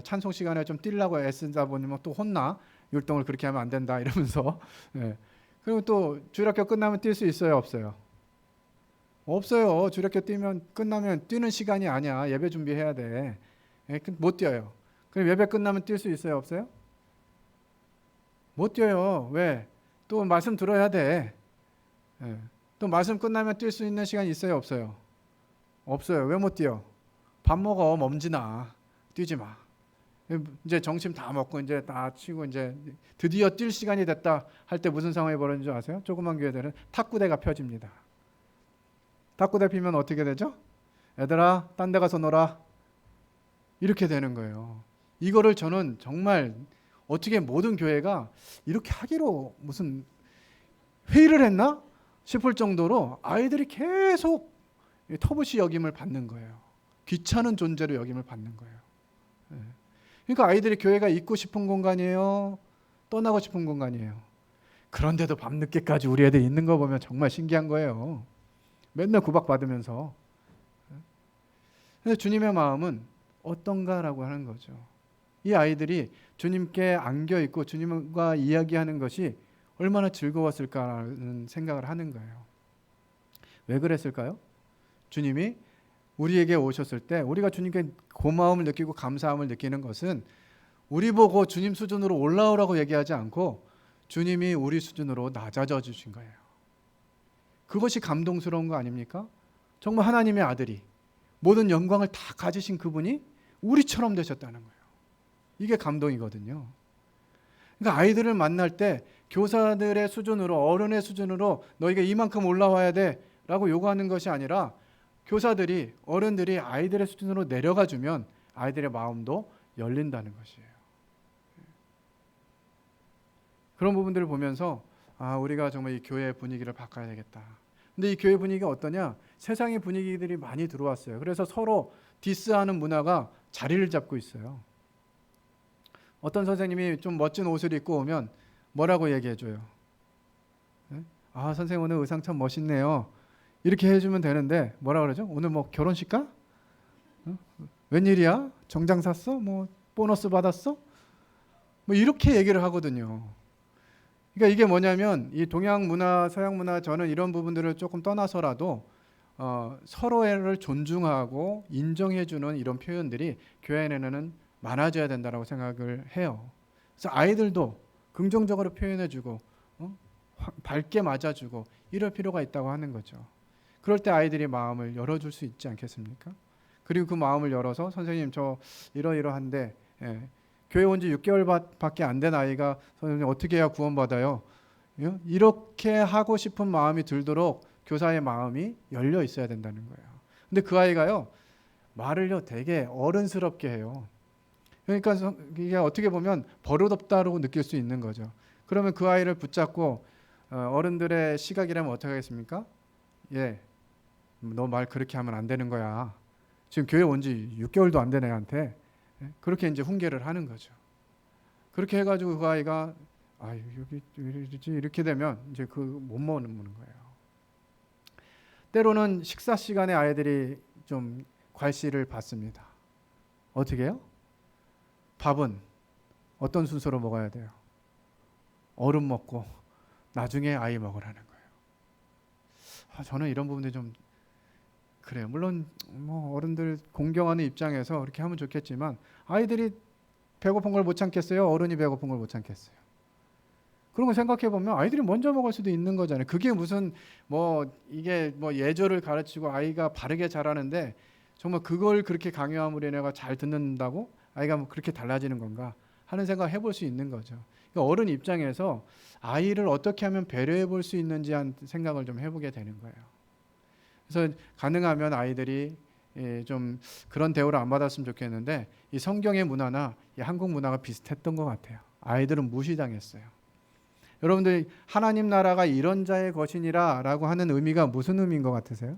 찬송 시간에 좀 뛰려고 애쓰다 보면 또 혼나. 율동을 그렇게 하면 안 된다 이러면서. 그리고 또 주일학교 끝나면 뛸 수 있어요, 없어요? 없어요. 주일학교 끝나면 뛰는 시간이 아니야. 예배 준비해야 돼. 못 뛰어요. 그럼 예배 끝나면 뛸 수 있어요, 없어요? 못 뛰어요. 왜? 또 말씀 들어야 돼. 또 말씀 끝나면 뛸 수 있는 시간이 있어요, 없어요? 없어요. 왜 못 뛰어? 밥 먹어, 먼지나. 뛰지 마. 이제 점심 다 먹고 이제 다 치고 이제 드디어 뛸 시간이 됐다 할 때 무슨 상황이 벌어지는 줄 아세요? 조그만 교회들은 탁구대가 펴집니다. 탁구대 피면 어떻게 되죠? 얘들아, 딴 데 가서 놀아. 이렇게 되는 거예요. 이거를 저는 정말 어떻게 모든 교회가 이렇게 하기로 무슨 회의를 했나 싶을 정도로 아이들이 계속 터부시 여김을 받는 거예요. 귀찮은 존재로 여김을 받는 거예요. 그러니까 아이들이 교회가 있고 싶은 공간이에요? 떠나고 싶은 공간이에요? 그런데도 밤늦게까지 우리 애들 있는 거 보면 정말 신기한 거예요. 맨날 구박받으면서. 근데 주님의 마음은 어떤가라고 하는 거죠. 이 아이들이 주님께 안겨있고 주님과 이야기하는 것이 얼마나 즐거웠을까라는 생각을 하는 거예요. 왜 그랬을까요? 주님이 우리에게 오셨을 때 우리가 주님께 고마움을 느끼고 감사함을 느끼는 것은 우리 보고 주님 수준으로 올라오라고 얘기하지 않고 주님이 우리 수준으로 낮아져 주신 거예요. 그것이 감동스러운 거 아닙니까? 정말 하나님의 아들이 모든 영광을 다 가지신 그분이 우리처럼 되셨다는 거예요. 이게 감동이거든요. 그러니까 아이들을 만날 때 교사들의 수준으로, 어른의 수준으로 너희가 이만큼 올라와야 돼 라고 요구하는 것이 아니라 교사들이, 어른들이 아이들의 수준으로 내려가 주면 아이들의 마음도 열린다는 것이에요. 그런 부분들을 보면서 우리가 정말 이 교회 분위기를 바꿔야 되겠다. 근데 이 교회 분위기가 어떠냐? 세상의 분위기들이 많이 들어왔어요. 그래서 서로 디스하는 문화가 자리를 잡고 있어요. 어떤 선생님이 좀 멋진 옷을 입고 오면 뭐라고 얘기해줘요? 선생님 오늘 의상 참 멋있네요. 이렇게 해주면 되는데 뭐라 그러죠? 오늘 뭐 결혼식 가? 웬일이야? 정장 샀어? 뭐 보너스 받았어? 뭐 이렇게 얘기를 하거든요. 그러니까 이게 뭐냐면 이 동양 문화, 서양 문화 저는 이런 부분들을 조금 떠나서라도 서로를 존중하고 인정해주는 이런 표현들이 교회 안에는 많아져야 된다고 생각을 해요. 그래서 아이들도 긍정적으로 표현해주고 밝게 맞아주고 이럴 필요가 있다고 하는 거죠. 그럴 때 아이들이 마음을 열어줄 수 있지 않겠습니까? 그리고 그 마음을 열어서 선생님 저 이러이러한데 교회 온 지 6개월밖에 안 된 아이가 선생님 어떻게 해야 구원받아요? 이렇게 하고 싶은 마음이 들도록 교사의 마음이 열려 있어야 된다는 거예요. 근데 그 아이가요 말을요 되게 어른스럽게 해요. 그러니까 이게 어떻게 보면 버릇없다고 느낄 수 있는 거죠. 그러면 그 아이를 붙잡고 어른들의 시각이라면 어떻게 하겠습니까? 너 말 그렇게 하면 안 되는 거야. 지금 교회 온 지 6개월도 안 된 애한테 그렇게 이제 훈계를 하는 거죠. 그렇게 해가지고 그 아이가 여기 이렇게 되면 이제 그 못 먹는 거예요. 때로는 식사 시간에 아이들이 좀 괄시를 받습니다. 어떻게 해요? 밥은 어떤 순서로 먹어야 돼요? 어른 먹고 나중에 아이 먹으라는 거예요. 저는 이런 부분들이 좀 그래요. 물론 뭐 어른들 공경하는 입장에서 그렇게 하면 좋겠지만 아이들이 배고픈 걸 못 참겠어요? 어른이 배고픈 걸 못 참겠어요? 그런 거 생각해 보면 아이들이 먼저 먹을 수도 있는 거잖아요. 그게 무슨 이게 예절을 가르치고 아이가 바르게 자라는데 정말 그걸 그렇게 강요함으로 인해가 잘 듣는다고 아이가 뭐 그렇게 달라지는 건가 하는 생각 해볼 수 있는 거죠. 그러니까 어른 입장에서 아이를 어떻게 하면 배려해 볼 수 있는지 한 생각을 좀 해보게 되는 거예요. 그래서 가능하면 아이들이 좀 그런 대우를 안 받았으면 좋겠는데 이 성경의 문화나 이 한국 문화가 비슷했던 것 같아요. 아이들은 무시당했어요. 여러분들 하나님 나라가 이런 자의 것이니라 라고 하는 의미가 무슨 의미인 것 같으세요?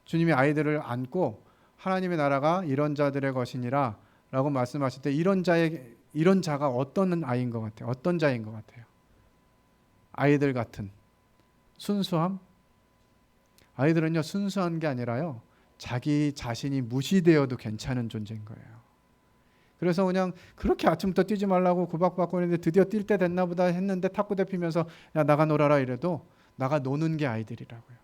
주님이 아이들을 안고 하나님의 나라가 이런 자들의 것이니라 라고 말씀하실 때 이런 자가 어떤 아이인 것 같아요? 어떤 자인 것 같아요? 아이들 같은 순수함? 아이들은요 순수한 게 아니라요 자기 자신이 무시되어도 괜찮은 존재인 거예요. 그래서 그냥 그렇게 아침부터 뛰지 말라고 구박받고 있는데 드디어 뛸 때 됐나 보다 했는데 탁구 대피면서 야 나가 놀아라 이래도 나가 노는 게 아이들이라고요.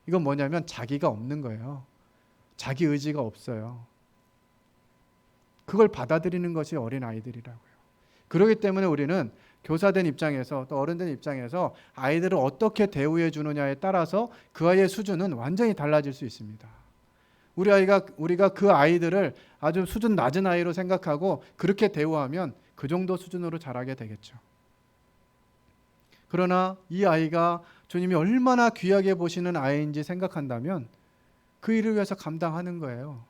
이건 뭐냐면 자기가 없는 거예요. 자기 의지가 없어요. 그걸 받아들이는 것이 어린 아이들이라고요. 그렇기 때문에 우리는 교사된 입장에서 또 어른된 입장에서 아이들을 어떻게 대우해 주느냐에 따라서 그 아이의 수준은 완전히 달라질 수 있습니다. 우리가 그 아이들을 아주 수준 낮은 아이로 생각하고 그렇게 대우하면 그 정도 수준으로 자라게 되겠죠. 그러나 이 아이가 주님이 얼마나 귀하게 보시는 아이인지 생각한다면 그 일을 위해서 감당하는 거예요.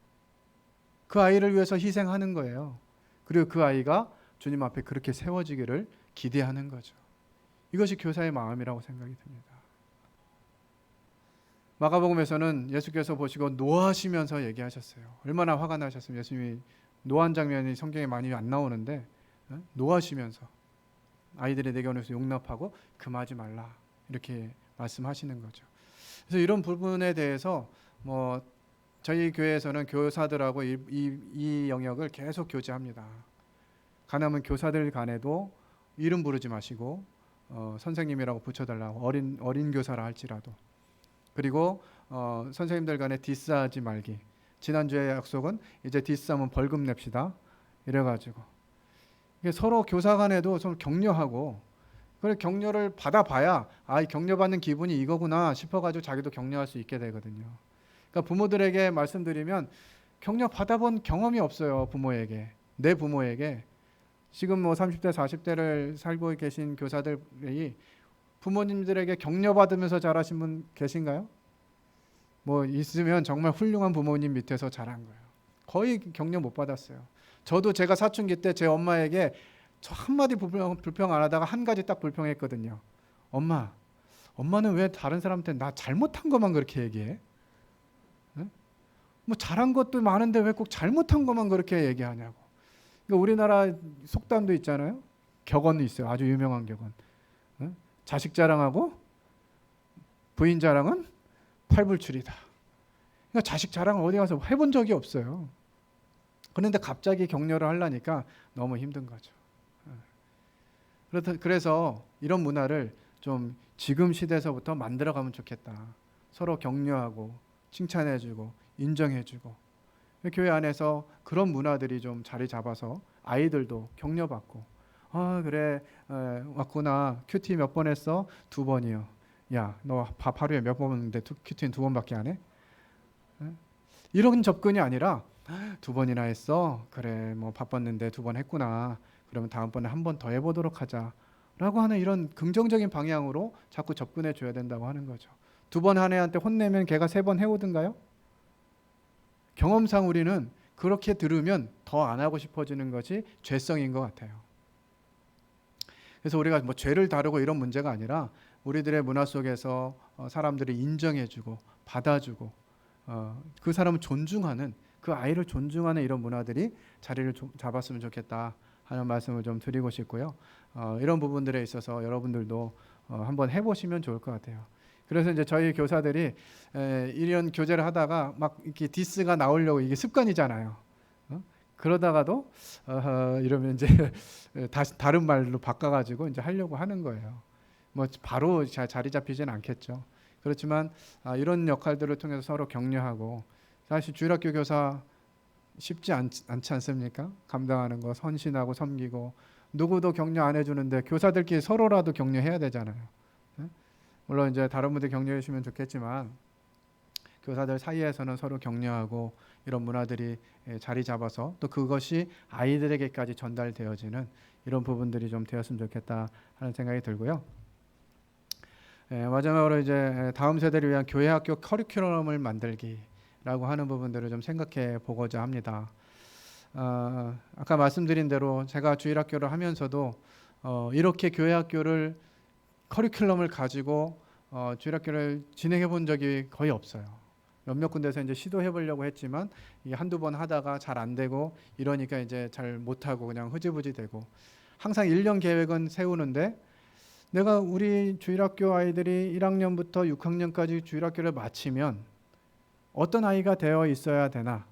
그 아이를 위해서 희생하는 거예요. 그리고 그 아이가 주님 앞에 그렇게 세워지기를 기대하는 거죠. 이것이 교사의 마음이라고 생각이 듭니다. 마가복음에서는 예수께서 보시고 노하시면서 얘기하셨어요. 얼마나 화가 나셨으면 예수님이 노한 장면이 성경에 많이 안 나오는데 노하시면서 아이들이 내 견에서 용납하고 금하지 말라 이렇게 말씀하시는 거죠. 그래서 이런 부분에 대해서 뭐 저희 교회에서는 교사들하고 이 영역을 계속 교제합니다. 가능하면 교사들 간에도 이름 부르지 마시고 선생님이라고 붙여달라고 어린 교사라 할지라도 그리고 선생님들 간에 디스하지 말기. 지난주에 약속은 이제 디스하면 벌금 냅시다 이래가지고 서로 교사 간에도 서로 격려하고 그래 격려를 받아봐야 이 격려받는 기분이 이거구나 싶어가지고 자기도 격려할 수 있게 되거든요. 그러니까 부모들에게 말씀드리면 격려 받아본 경험이 없어요. 부모에게 내 부모에게 지금 뭐 30대 40대를 살고 계신 교사들이 부모님들에게 격려받으면서 자라신 분 계신가요? 뭐 있으면 정말 훌륭한 부모님 밑에서 자란 거예요. 거의 격려 못 받았어요. 저도 제가 사춘기 때 제 엄마에게 저 한마디 불평 안 하다가 한 가지 딱 불평했거든요. 엄마는 왜 다른 사람한테 나 잘못한 것만 그렇게 얘기해? 응? 뭐 잘한 것도 많은데 왜 꼭 잘못한 것만 그렇게 얘기하냐고. 그러니까 우리나라 속담도 있잖아요. 격언도 있어요. 아주 유명한 격언. 응? 자식 자랑하고 부인 자랑은 팔불출이다. 그러니까 자식 자랑을 어디 가서 해본 적이 없어요. 그런데 갑자기 격려를 하려니까 너무 힘든 거죠. 그래서 이런 문화를 좀 지금 시대에서부터 만들어가면 좋겠다. 서로 격려하고 칭찬해주고 인정해주고 교회 안에서 그런 문화들이 좀 자리 잡아서 아이들도 격려받고 그래 왔구나. 큐티 몇 번 했어? 2번이요. 야, 너 밥 하루에 몇 번 먹는데 큐티는 2번밖에 안 해? 이런 접근이 아니라 2번이나 했어? 그래 뭐 바빴는데 2번 했구나. 그러면 다음번에 한 번 더 해보도록 하자 라고 하는 이런 긍정적인 방향으로 자꾸 접근해 줘야 된다고 하는 거죠. 2번 한 애한테 혼내면 걔가 3번 해오든가요? 경험상 우리는 그렇게 들으면 더 안 하고 싶어지는 것이 죄성인 것 같아요. 그래서 우리가 뭐 죄를 다루고 이런 문제가 아니라 우리들의 문화 속에서 사람들이 인정해주고 받아주고 그 사람을 존중하는 그 아이를 존중하는 이런 문화들이 자리를 잡았으면 좋겠다 하는 말씀을 좀 드리고 싶고요. 이런 부분들에 있어서 여러분들도 한번 해보시면 좋을 것 같아요. 그래서 이제 저희 교사들이 이런 교제를 하다가 막 이렇게 디스가 나오려고 이게 습관이잖아요. 그러다가도 이러면 이제 다시 다른 말로 바꿔가지고 이제 하려고 하는 거예요. 뭐 바로 자리 잡히지는 않겠죠. 그렇지만 이런 역할들을 통해서 서로 격려하고 사실 주일학교 교사 쉽지 않지 않습니까? 감당하는 거 헌신하고 섬기고 누구도 격려 안 해주는데 교사들끼리 서로라도 격려해야 되잖아요. 물론 이제 다른 분들 격려해 주시면 좋겠지만 교사들 사이에서는 서로 격려하고 이런 문화들이 자리 잡아서 또 그것이 아이들에게까지 전달되어지는 이런 부분들이 좀 되었으면 좋겠다 하는 생각이 들고요. 마지막으로 이제 다음 세대를 위한 교회 학교 커리큘럼을 만들기라고 하는 부분들을 좀 생각해 보고자 합니다. 아까 말씀드린 대로 제가 주일학교를 하면서도 이렇게 교회 학교를 커리큘럼을 가지고 주일학교를 진행해 본 적이 거의 없어요. 몇몇 군데서 이제 시도해 보려고 했지만 이게 한두 번 하다가 잘 안 되고 이러니까 이제 잘 못하고 그냥 흐지부지 되고 항상 1년 계획은 세우는데 내가 우리 주일학교 아이들이 1학년부터 6학년까지 주일학교를 마치면 어떤 아이가 되어 있어야 되나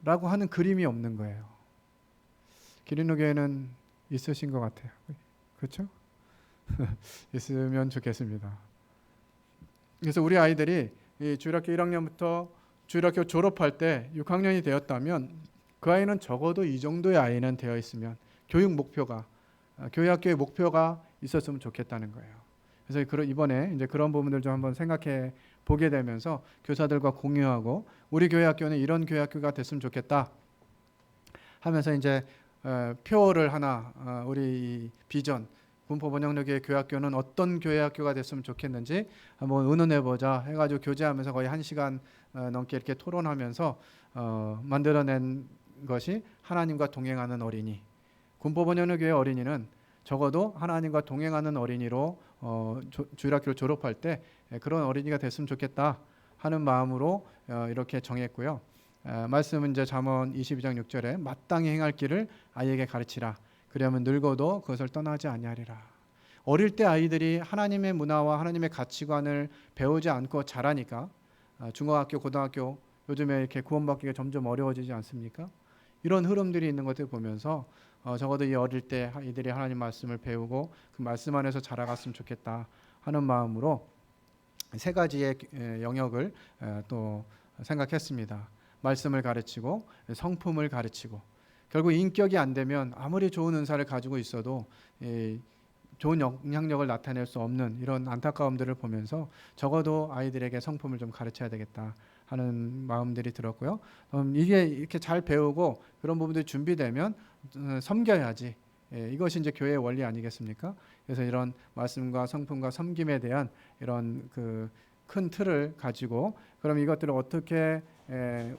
라고 하는 그림이 없는 거예요. 기린노교회는 있으신 것 같아요. 그렇죠? 있으면 좋겠습니다. 그래서 우리 아이들이 이 주일학교 1학년부터 주일학교 졸업할 때 6학년이 되었다면 그 아이는 적어도 이 정도의 아이는 되어 있으면 교육 목표가 교회 학교의 목표가 있었으면 좋겠다는 거예요. 그래서 이번에 이제 그런 부분들 좀 한번 생각해 보게 되면서 교사들과 공유하고 우리 교회 학교는 이런 교회 학교가 됐으면 좋겠다 하면서 이제 표를 하나 우리 비전 군포번영역의 교회 학교는 어떤 교회 학교가 됐으면 좋겠는지 한번 의논해보자 해가지고 교제하면서 거의 1시간 넘게 이렇게 토론하면서 만들어낸 것이 하나님과 동행하는 어린이. 군포번영역의 어린이는 적어도 하나님과 동행하는 어린이로 주일학교를 졸업할 때 그런 어린이가 됐으면 좋겠다 하는 마음으로 이렇게 정했고요. 말씀은 이제 잠언 22장 6절에 마땅히 행할 길을 아이에게 가르치라. 그러면 늙어도 그것을 떠나지 아니하리라. 어릴 때 아이들이 하나님의 문화와 하나님의 가치관을 배우지 않고 자라니까 중고학교, 고등학교 요즘에 이렇게 구원받기가 점점 어려워지지 않습니까? 이런 흐름들이 있는 것들 보면서 적어도 이 어릴 때 이들이 하나님 말씀을 배우고 그 말씀 안에서 자라갔으면 좋겠다 하는 마음으로 세 가지의 영역을 또 생각했습니다. 말씀을 가르치고 성품을 가르치고 결국 인격이 안 되면 아무리 좋은 은사를 가지고 있어도 좋은 영향력을 나타낼 수 없는 이런 안타까움들을 보면서 적어도 아이들에게 성품을 좀 가르쳐야 되겠다 하는 마음들이 들었고요. 이게 이렇게 잘 배우고 그런 부분들이 준비되면 섬겨야지. 이것이 이제 교회의 원리 아니겠습니까? 그래서 이런 말씀과 성품과 섬김에 대한 이런 그 큰 틀을 가지고 그럼 이것들을 어떻게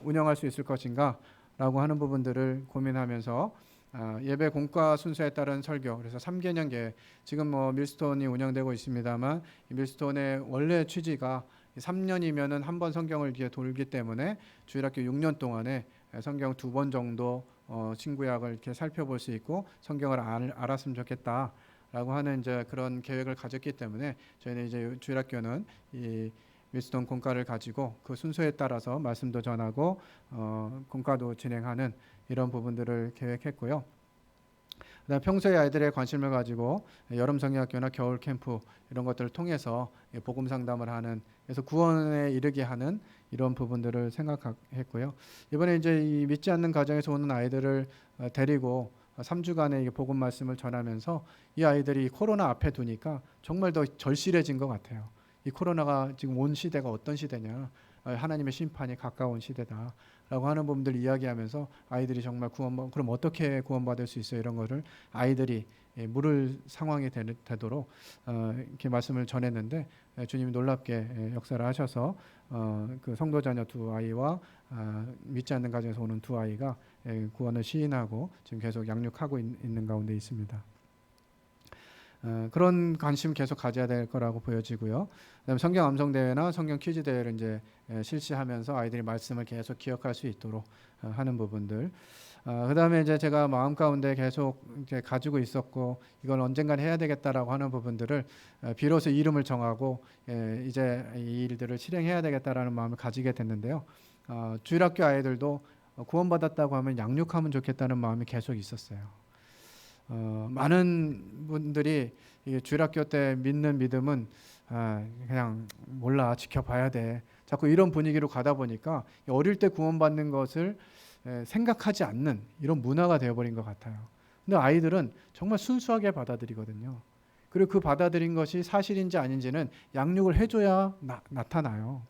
운영할 수 있을 것인가라고 하는 부분들을 고민하면서 예배 공과 순서에 따른 설교, 그래서 3개년 계획, 지금 뭐 밀스톤이 운영되고 있습니다만 이 밀스톤의 원래 취지가 3년이면은 한 번 성경을 이렇게 돌기 때문에 주일학교 6년 동안에 성경 2번 정도 신구약을 이렇게 살펴볼 수 있고 성경을 알았으면 좋겠다라고 하는 이제 그런 계획을 가졌기 때문에 저희는 이제 주일학교는 이 밀스톤 공과를 가지고 그 순서에 따라서 말씀도 전하고 공과도 진행하는 이런 부분들을 계획했고요. 그다음 평소에 아이들의 관심을 가지고 여름 성경학교나 겨울 캠프 이런 것들을 통해서 복음 상담을 하는, 그래서 구원에 이르게 하는 이런 부분들을 생각했고요. 이번에 이제 이 믿지 않는 가정에서 오는 아이들을 데리고 3주간의 복음 말씀을 전하면서 이 아이들이 코로나 앞에 두니까 정말 더 절실해진 것 같아요. 이 코로나가 지금 온 시대가 어떤 시대냐, 하나님의 심판이 가까운 시대다라고 하는 부분들 이야기하면서 아이들이 정말 그럼 어떻게 구원받을 수 있어요? 이런 거를 아이들이 물을 상황이 되도록 이렇게 말씀을 전했는데 주님이 놀랍게 역사를 하셔서 그 성도 자녀 두 아이와 믿지 않는 가정에서 오는 두 아이가 구원을 시인하고 지금 계속 양육하고 있는 가운데 있습니다. 그런 관심 계속 가져야 될 거라고 보여지고요. 그다음에 성경 암송 대회나 성경 퀴즈 대회를 이제 실시하면서 아이들이 말씀을 계속 기억할 수 있도록 하는 부분들. 그다음에 이제 제가 마음 가운데 계속 이제 가지고 있었고 이걸 언젠간 해야 되겠다라고 하는 부분들을 비로소 이름을 정하고 이제 이 일들을 실행해야 되겠다라는 마음을 가지게 됐는데요. 주일학교 아이들도 구원받았다고 하면 양육하면 좋겠다는 마음이 계속 있었어요. 많은 분들이 주일학교 때 믿는 믿음은 그냥 몰라, 지켜봐야 돼, 자꾸 이런 분위기로 가다 보니까 어릴 때 구원받는 것을 생각하지 않는 이런 문화가 되어버린 것 같아요. 근데 아이들은 정말 순수하게 받아들이거든요. 그리고 그 받아들인 것이 사실인지 아닌지는 양육을 해줘야 나타나요.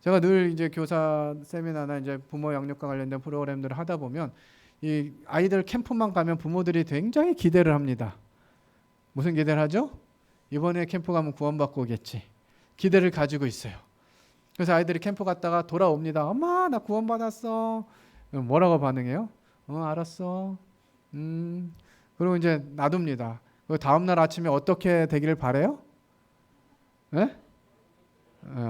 제가 늘 이제 교사 세미나나 이제 부모 양육과 관련된 프로그램들을 하다 보면 이 아이들 캠프만 가면 부모들이 굉장히 기대를 합니다. 무슨 기대를 하죠? 이번에 캠프 가면 구원받고 오겠지. 기대를 가지고 있어요. 그래서 아이들이 캠프 갔다가 돌아옵니다. 엄마, 나 구원받았어. 뭐라고 반응해요? 알았어. 그리고 이제 놔둡니다. 그리고 다음날 아침에 어떻게 되기를 바래요? 네?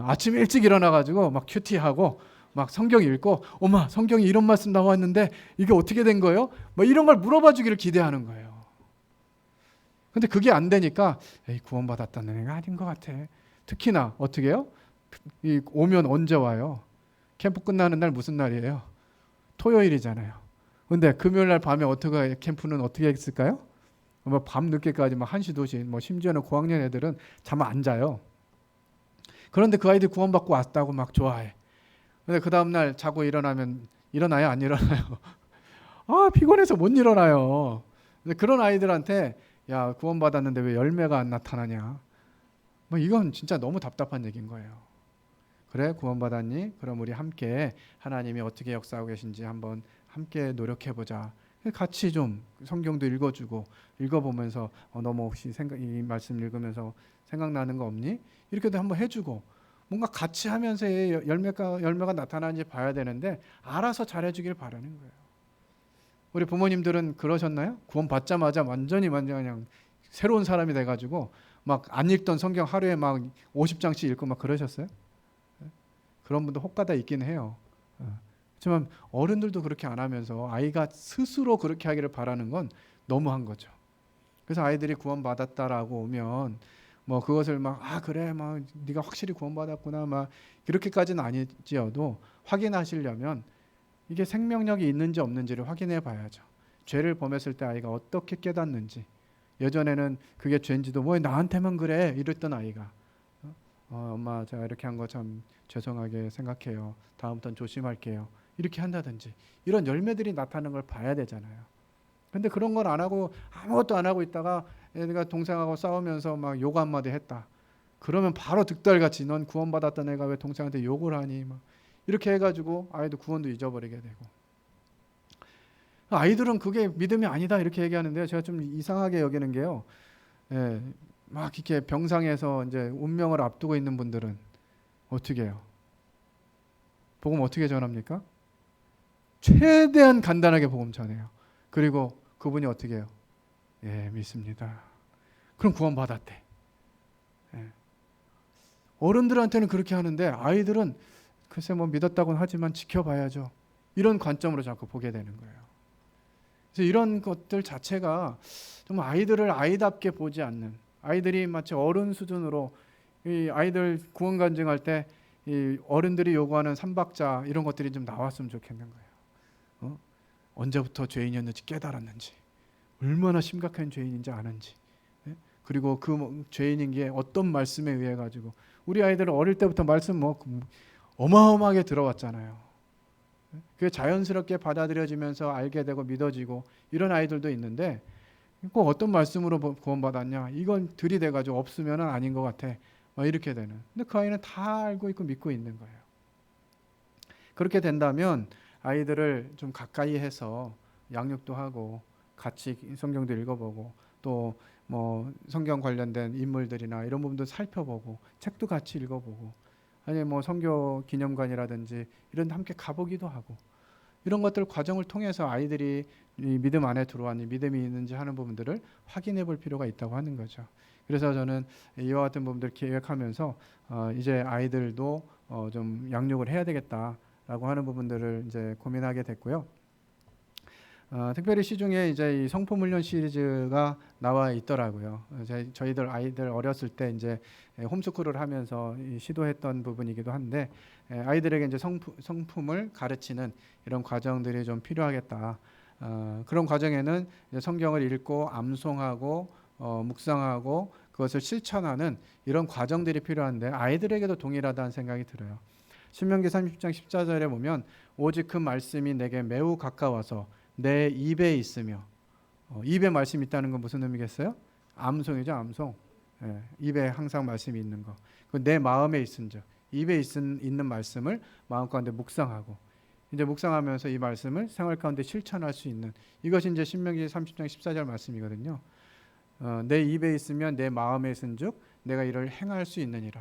아침 일찍 일어나가지고 막 큐티하고 막 성경 읽고, 엄마, 성경에 이런 말씀 나왔는데 이게 어떻게 된 거예요? 뭐 이런 걸 물어봐 주기를 기대하는 거예요. 근데 그게 안 되니까 구원받았다는 애가 아닌 것 같아. 특히나 어떻게 해요? 오면 언제 와요? 캠프 끝나는 날 무슨 날이에요? 토요일이잖아요. 근데 금요일 날 밤에 캠프는 어떻게 했을까요? 뭐 밤 늦게까지 막 1시, 2시, 뭐 심지어는 고학년 애들은 잠 안 자요. 그런데 그 아이들 구원받고 왔다고 막 좋아해. 근데 그 다음날 자고 일어나면 일어나요? 안 일어나요? 피곤해서 못 일어나요. 근데 그런 아이들한테 야, 구원받았는데 왜 열매가 안 나타나냐? 뭐 이건 진짜 너무 답답한 얘기인 거예요. 그래, 구원받았니? 그럼 우리 함께 하나님이 어떻게 역사하고 계신지 한번 함께 노력해보자. 같이 좀 성경도 읽어주고 읽어보면서 너무 혹시 이 말씀 읽으면서 생각나는 거 없니? 이렇게도 한번 해주고 뭔가 같이 하면서 열매가 나타나는지 봐야 되는데 알아서 잘해주길 바라는 거예요. 우리 부모님들은 그러셨나요? 구원 받자마자 완전히 그냥 새로운 사람이 돼가지고 막 안 읽던 성경 하루에 막 50장씩 읽고 막 그러셨어요? 그런 분도 혹가다 있긴 해요. 하지만 어른들도 그렇게 안 하면서 아이가 스스로 그렇게 하기를 바라는 건 너무한 거죠. 그래서 아이들이 구원받았다라고 오면 뭐 그것을 막 그래 막 네가 확실히 구원받았구나 막 그렇게까지는 아니지어도 확인하시려면 이게 생명력이 있는지 없는지를 확인해 봐야죠. 죄를 범했을 때 아이가 어떻게 깨닫는지. 예전에는 그게 죄인지도 뭐 나한테만 그래 이랬던 아이가 엄마 제가 이렇게 한 거 참 죄송하게 생각해요. 다음부터는 조심할게요. 이렇게 한다든지 이런 열매들이 나타나는 걸 봐야 되잖아요. 근데 그런 걸 안 하고 아무것도 안 하고 있다가 애가 동생하고 싸우면서 막 욕 한마디 했다. 그러면 바로 득달같이 넌 구원받았던 애가 왜 동생한테 욕을 하니 막 이렇게 해가지고 아이도 구원도 잊어버리게 되고. 아이들은 그게 믿음이 아니다 이렇게 얘기하는데요. 제가 좀 이상하게 여기는 게요. 예, 막 이렇게 병상에서 이제 운명을 앞두고 있는 분들은 어떻게 해요? 복음 어떻게 전합니까? 최대한 간단하게 복음 전해요. 그리고 그분이 어떻게 해요? 예, 믿습니다. 그럼 구원받았대. 예. 어른들한테는 그렇게 하는데 아이들은 글쎄 뭐 믿었다고는 하지만 지켜봐야죠. 이런 관점으로 자꾸 보게 되는 거예요. 그래서 이런 것들 자체가 좀 아이들을 아이답게 보지 않는, 아이들이 마치 어른 수준으로 이 아이들 구원 간증할 때 이 어른들이 요구하는 삼박자 이런 것들이 좀 나왔으면 좋겠는 거예요. 언제부터 죄인이었는지 깨달았는지, 얼마나 심각한 죄인인지 아는지, 그리고 그 죄인인 게 어떤 말씀에 의해 가지고 우리 아이들은 어릴 때부터 말씀 뭐 어마어마하게 들어왔잖아요. 그게 자연스럽게 받아들여지면서 알게 되고 믿어지고 이런 아이들도 있는데 꼭 어떤 말씀으로 구원받았냐 이건 들이대가지고 없으면 아닌 것 같아 막 이렇게 되는. 근데 그 아이는 다 알고 있고 믿고 있는 거예요. 그렇게 된다면 아이들을 좀 가까이 해서 양육도 하고 같이 성경도 읽어보고 또 뭐 성경 관련된 인물들이나 이런 부분도 살펴보고 책도 같이 읽어보고 아니 뭐 선교 기념관이라든지 이런 데 함께 가보기도 하고 이런 것들 과정을 통해서 아이들이 이 믿음 안에 들어왔니 믿음이 있는지 하는 부분들을 확인해 볼 필요가 있다고 하는 거죠. 그래서 저는 이와 같은 부분들 기획하면서 이제 아이들도 좀 양육을 해야 되겠다라고 하는 부분들을 이제 고민하게 됐고요. 특별히 시중에 이제 이 성품 훈련 시리즈가 나와 있더라고요. 저희들 아이들 어렸을 때 이제 홈스쿨을 하면서 시도했던 부분이기도 한데 아이들에게 이제 성품을 가르치는 이런 과정들이 좀 필요하겠다. 그런 과정에는 이제 성경을 읽고 암송하고 묵상하고 그것을 실천하는 이런 과정들이 필요한데 아이들에게도 동일하다는 생각이 들어요. 신명기 30장 14절에 보면 오직 그 말씀이 내게 매우 가까워서 내 입에 있으며 입에 말씀이 있다는 건 무슨 의미겠어요? 암송이죠, 암송. 예, 입에 항상 말씀이 있는 거. 내 마음에 있은즉 입에 있는 말씀을 마음 가운데 묵상하고 이제 묵상하면서 이 말씀을 생활 가운데 실천할 수 있는 이것이 이제 신명기 30장 14절 말씀이거든요. 내 입에 있으면 내 마음에 있은즉 내가 이를 행할 수 있느니라.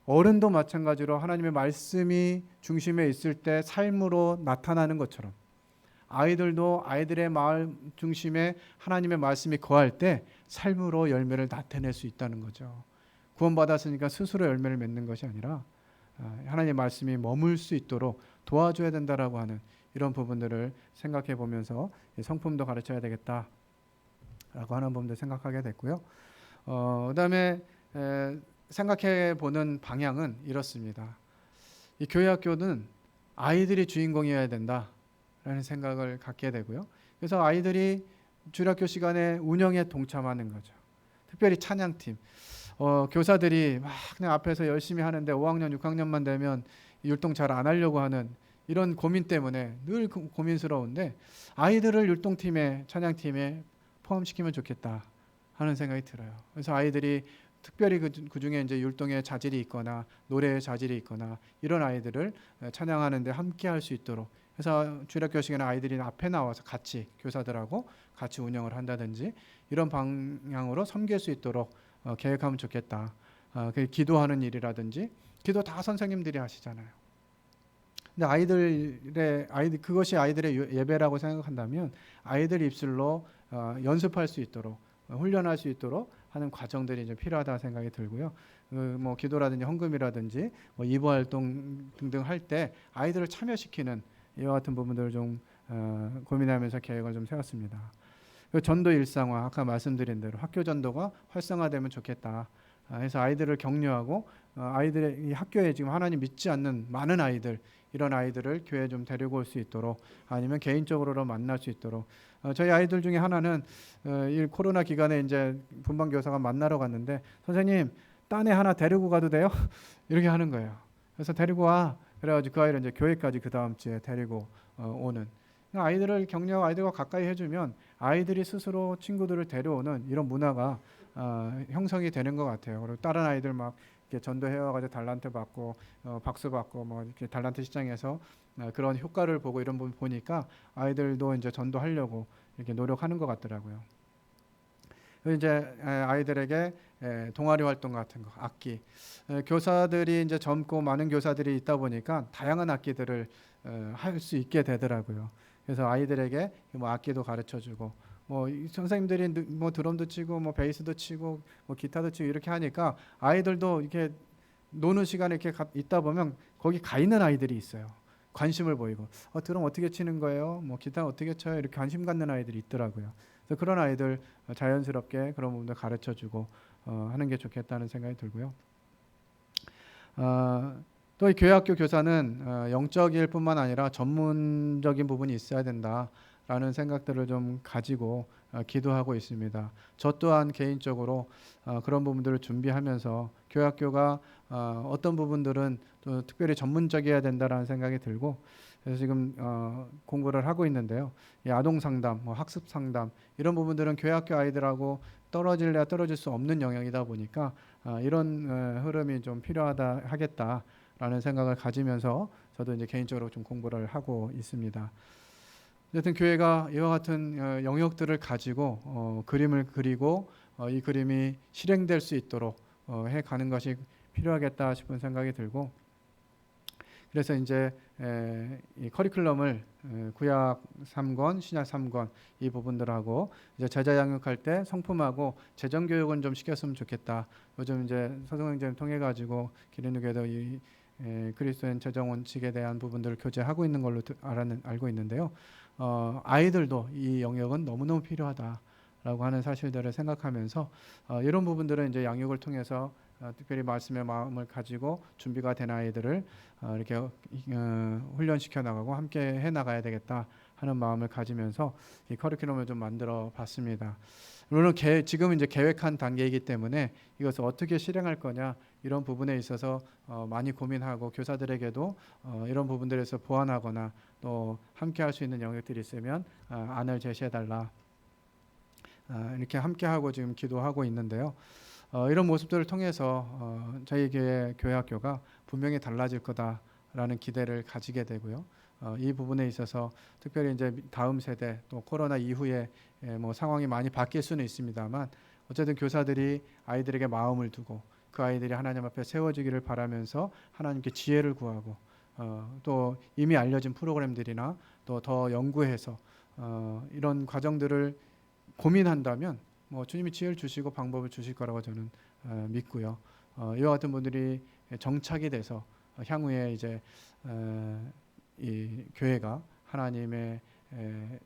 어른도 마찬가지로 하나님의 말씀이 중심에 있을 때 삶으로 나타나는 것처럼 아이들도 아이들의 마음 중심에 하나님의 말씀이 거할 때 삶으로 열매를 나타낼 수 있다는 거죠. 구원받았으니까 스스로 열매를 맺는 것이 아니라 하나님의 말씀이 머물 수 있도록 도와줘야 된다라고 하는 이런 부분들을 생각해 보면서 성품도 가르쳐야 되겠다라고 하는 부분도 생각하게 됐고요. 그다음에 생각해 보는 방향은 이렇습니다. 이 교회 학교는 아이들이 주인공이어야 된다라는 생각을 갖게 되고요. 그래서 아이들이 주일학교 시간에 운영에 동참하는 거죠. 특별히 찬양팀. 교사들이 막 그냥 앞에서 열심히 하는데 5학년, 6학년만 되면 율동 잘 안 하려고 하는 이런 고민 때문에 늘 고민스러운데 아이들을 율동팀에, 찬양팀에 포함시키면 좋겠다 하는 생각이 들어요. 그래서 아이들이 특별히 그 중에 이제 율동에 자질이 있거나 노래에 자질이 있거나 이런 아이들을 찬양하는데 함께 할 수 있도록 그래서 주일학교 시간에 아이들이 앞에 나와서 같이 교사들하고 같이 운영을 한다든지 이런 방향으로 섬길 수 있도록 계획하면 좋겠다. 기도하는 일이라든지 기도 다 선생님들이 하시잖아요. 근데 그것이 아이들의 예배라고 생각한다면 아이들 입술로 연습할 수 있도록 훈련할 수 있도록 하는 과정들이 이제 필요하다 생각이 들고요. 뭐 기도라든지 헌금이라든지 뭐 이부 활동 등등 할 때 아이들을 참여시키는 이와 같은 부분들을 좀 고민하면서 계획을 좀 세웠습니다. 그 전도 일상화, 아까 말씀드린 대로 학교 전도가 활성화되면 좋겠다 해서 아이들을 격려하고 아이들의 이 학교에 지금 하나님 믿지 않는 많은 아이들, 이런 아이들을 교회에 좀 데리고 올 수 있도록, 아니면 개인적으로 만날 수 있도록. 저희 아이들 중에 하나는 이 코로나 기간에 이제 분반 교사가 만나러 갔는데, 선생님 딴애 하나 데리고 가도 돼요? 이렇게 하는 거예요. 그래서 데리고 와. 그래가지고 그 아이를 이제 교회까지 그 다음 주에 데리고 오는. 아이들을 격려하고 아이들과 가까이 해주면 아이들이 스스로 친구들을 데려오는 이런 문화가 형성이 되는 것 같아요. 그리고 다른 아이들 막 이렇게 전도해와가지고 달란트 받고 박수 받고 뭐 이렇게 달란트 시장에서 그런 효과를 보고 이런 부분 보니까 아이들도 이제 전도하려고 이렇게 노력하는 것 같더라고요. 이제 아이들에게 동아리 활동 같은 거, 악기, 교사들이 이제 젊고 많은 교사들이 있다 보니까 다양한 악기들을 할 수 있게 되더라고요. 그래서 아이들에게 뭐 악기도 가르쳐주고, 뭐 선생님들이 뭐 드럼도 치고 뭐 베이스도 치고 뭐 기타도 치고 이렇게 하니까 아이들도 이렇게 노는 시간에 이렇게 있다 보면 거기 가 있는 아이들이 있어요. 관심을 보이고, 드럼 어떻게 치는 거예요? 뭐 기타 어떻게 쳐요? 이렇게 관심 갖는 아이들이 있더라고요. 그래서 그런 아이들 자연스럽게 그런 부분도 가르쳐주고 하는 게 좋겠다는 생각이 들고요. 또 이 교회학교 교사는 영적일 뿐만 아니라 전문적인 부분이 있어야 된다라는 생각들을 좀 가지고 기도하고 있습니다. 저 또한 개인적으로 그런 부분들을 준비하면서 교회학교가 어떤 부분들은 또 특별히 전문적이어야 된다라는 생각이 들고, 그래서 지금 공부를 하고 있는데요. 이 아동 상담, 뭐 학습 상담 이런 부분들은 교회학교 아이들하고 떨어질래야 떨어질 수 없는 영역이다 보니까 이런 흐름이 좀 필요하다 하겠다라는 생각을 가지면서 저도 이제 개인적으로 좀 공부를 하고 있습니다. 어쨌든 교회가 이와 같은 영역들을 가지고 그림을 그리고 이 그림이 실행될 수 있도록 해가는 것이 필요하겠다 싶은 생각이 들고, 그래서 이제 이 커리큘럼을 구약 3권, 신약 3권 이 부분들하고 이제 제자 양육할 때 성품하고 재정 교육은 좀 시켰으면 좋겠다. 요즘 이제 서성행전 통해 가지고 기린교회도 이 그리스도인 재정 원칙에 대한 부분들을 교제하고 있는 걸로 알고 있는데요. 아이들도 이 영역은 너무너무 필요하다라고 하는 사실들을 생각하면서 이런 부분들은 이제 양육을 통해서 특별히 말씀의 마음을 가지고 준비가 된 아이들을 이렇게 훈련시켜 나가고 함께 해 나가야 되겠다 하는 마음을 가지면서 이 커리큘럼을 좀 만들어 봤습니다. 물론 지금 이제 계획한 단계이기 때문에 이것을 어떻게 실행할 거냐 이런 부분에 있어서 많이 고민하고, 교사들에게도 이런 부분들에서 보완하거나 또 함께 할 수 있는 영역들이 있으면 안을 제시해 달라 이렇게 함께 하고 지금 기도하고 있는데요. 이런 모습들을 통해서 저희 교회 학교가 분명히 달라질 거다라는 기대를 가지게 되고요. 이 부분에 있어서 특별히 이제 다음 세대 또 코로나 이후에 뭐 상황이 많이 바뀔 수는 있습니다만, 어쨌든 교사들이 아이들에게 마음을 두고 그 아이들이 하나님 앞에 세워지기를 바라면서 하나님께 지혜를 구하고 또 이미 알려진 프로그램들이나 또 더 연구해서 이런 과정들을 고민한다면 뭐 주님이 지혜를 주시고 방법을 주실 거라고 저는 믿고요. 이와 같은 분들이 정착이 돼서 향후에 이제 이 교회가 하나님의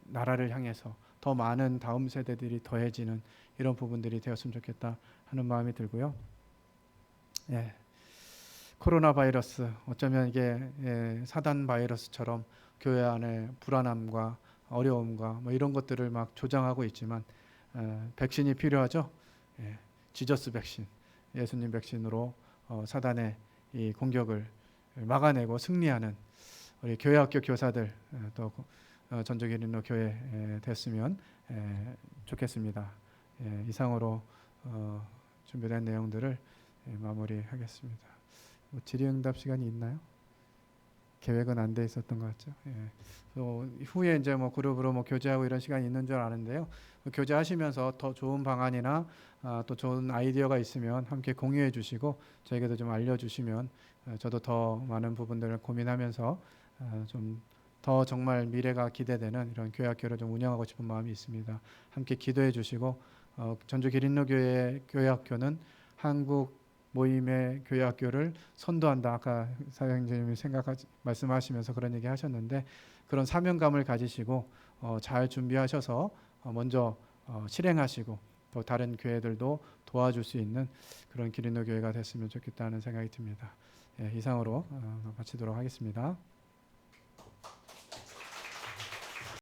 나라를 향해서 더 많은 다음 세대들이 더해지는 이런 부분들이 되었으면 좋겠다 하는 마음이 들고요. 예. 코로나 바이러스, 어쩌면 이게 사단 바이러스처럼 교회 안에 불안함과 어려움과 뭐 이런 것들을 막 조장하고 있지만 백신이 필요하죠. 예. 지저스 백신, 예수님 백신으로 사단의 이 공격을 막아내고 승리하는 우리 교회학교 교사들 또 전주기린로 교회 됐으면 좋겠습니다. 이상으로 준비된 내용들을 마무리하겠습니다. 뭐 질의응답 시간이 있나요? 계획은 안 돼 있었던 것 같죠. 또 후에 이제 뭐 그룹으로 뭐 교제하고 이런 시간이 있는 줄 아는데요. 교제하시면서 더 좋은 방안이나 또 좋은 아이디어가 있으면 함께 공유해 주시고 저에게도 좀 알려주시면 저도 더 많은 부분들을 고민하면서 좀 더 정말 미래가 기대되는 이런 교회 학교를 좀 운영하고 싶은 마음이 있습니다. 함께 기도해 주시고 전주 기린노교회 교회학교는 한국 모임의 교회학교를 선도한다. 아까 사장님이 말씀하시면서 그런 얘기 하셨는데 그런 사명감을 가지시고 잘 준비하셔서 먼저 실행하시고 또 다른 교회들도 도와줄 수 있는 그런 기린노 교회가 됐으면 좋겠다는 생각이 듭니다. 예, 이상으로 마치도록 하겠습니다.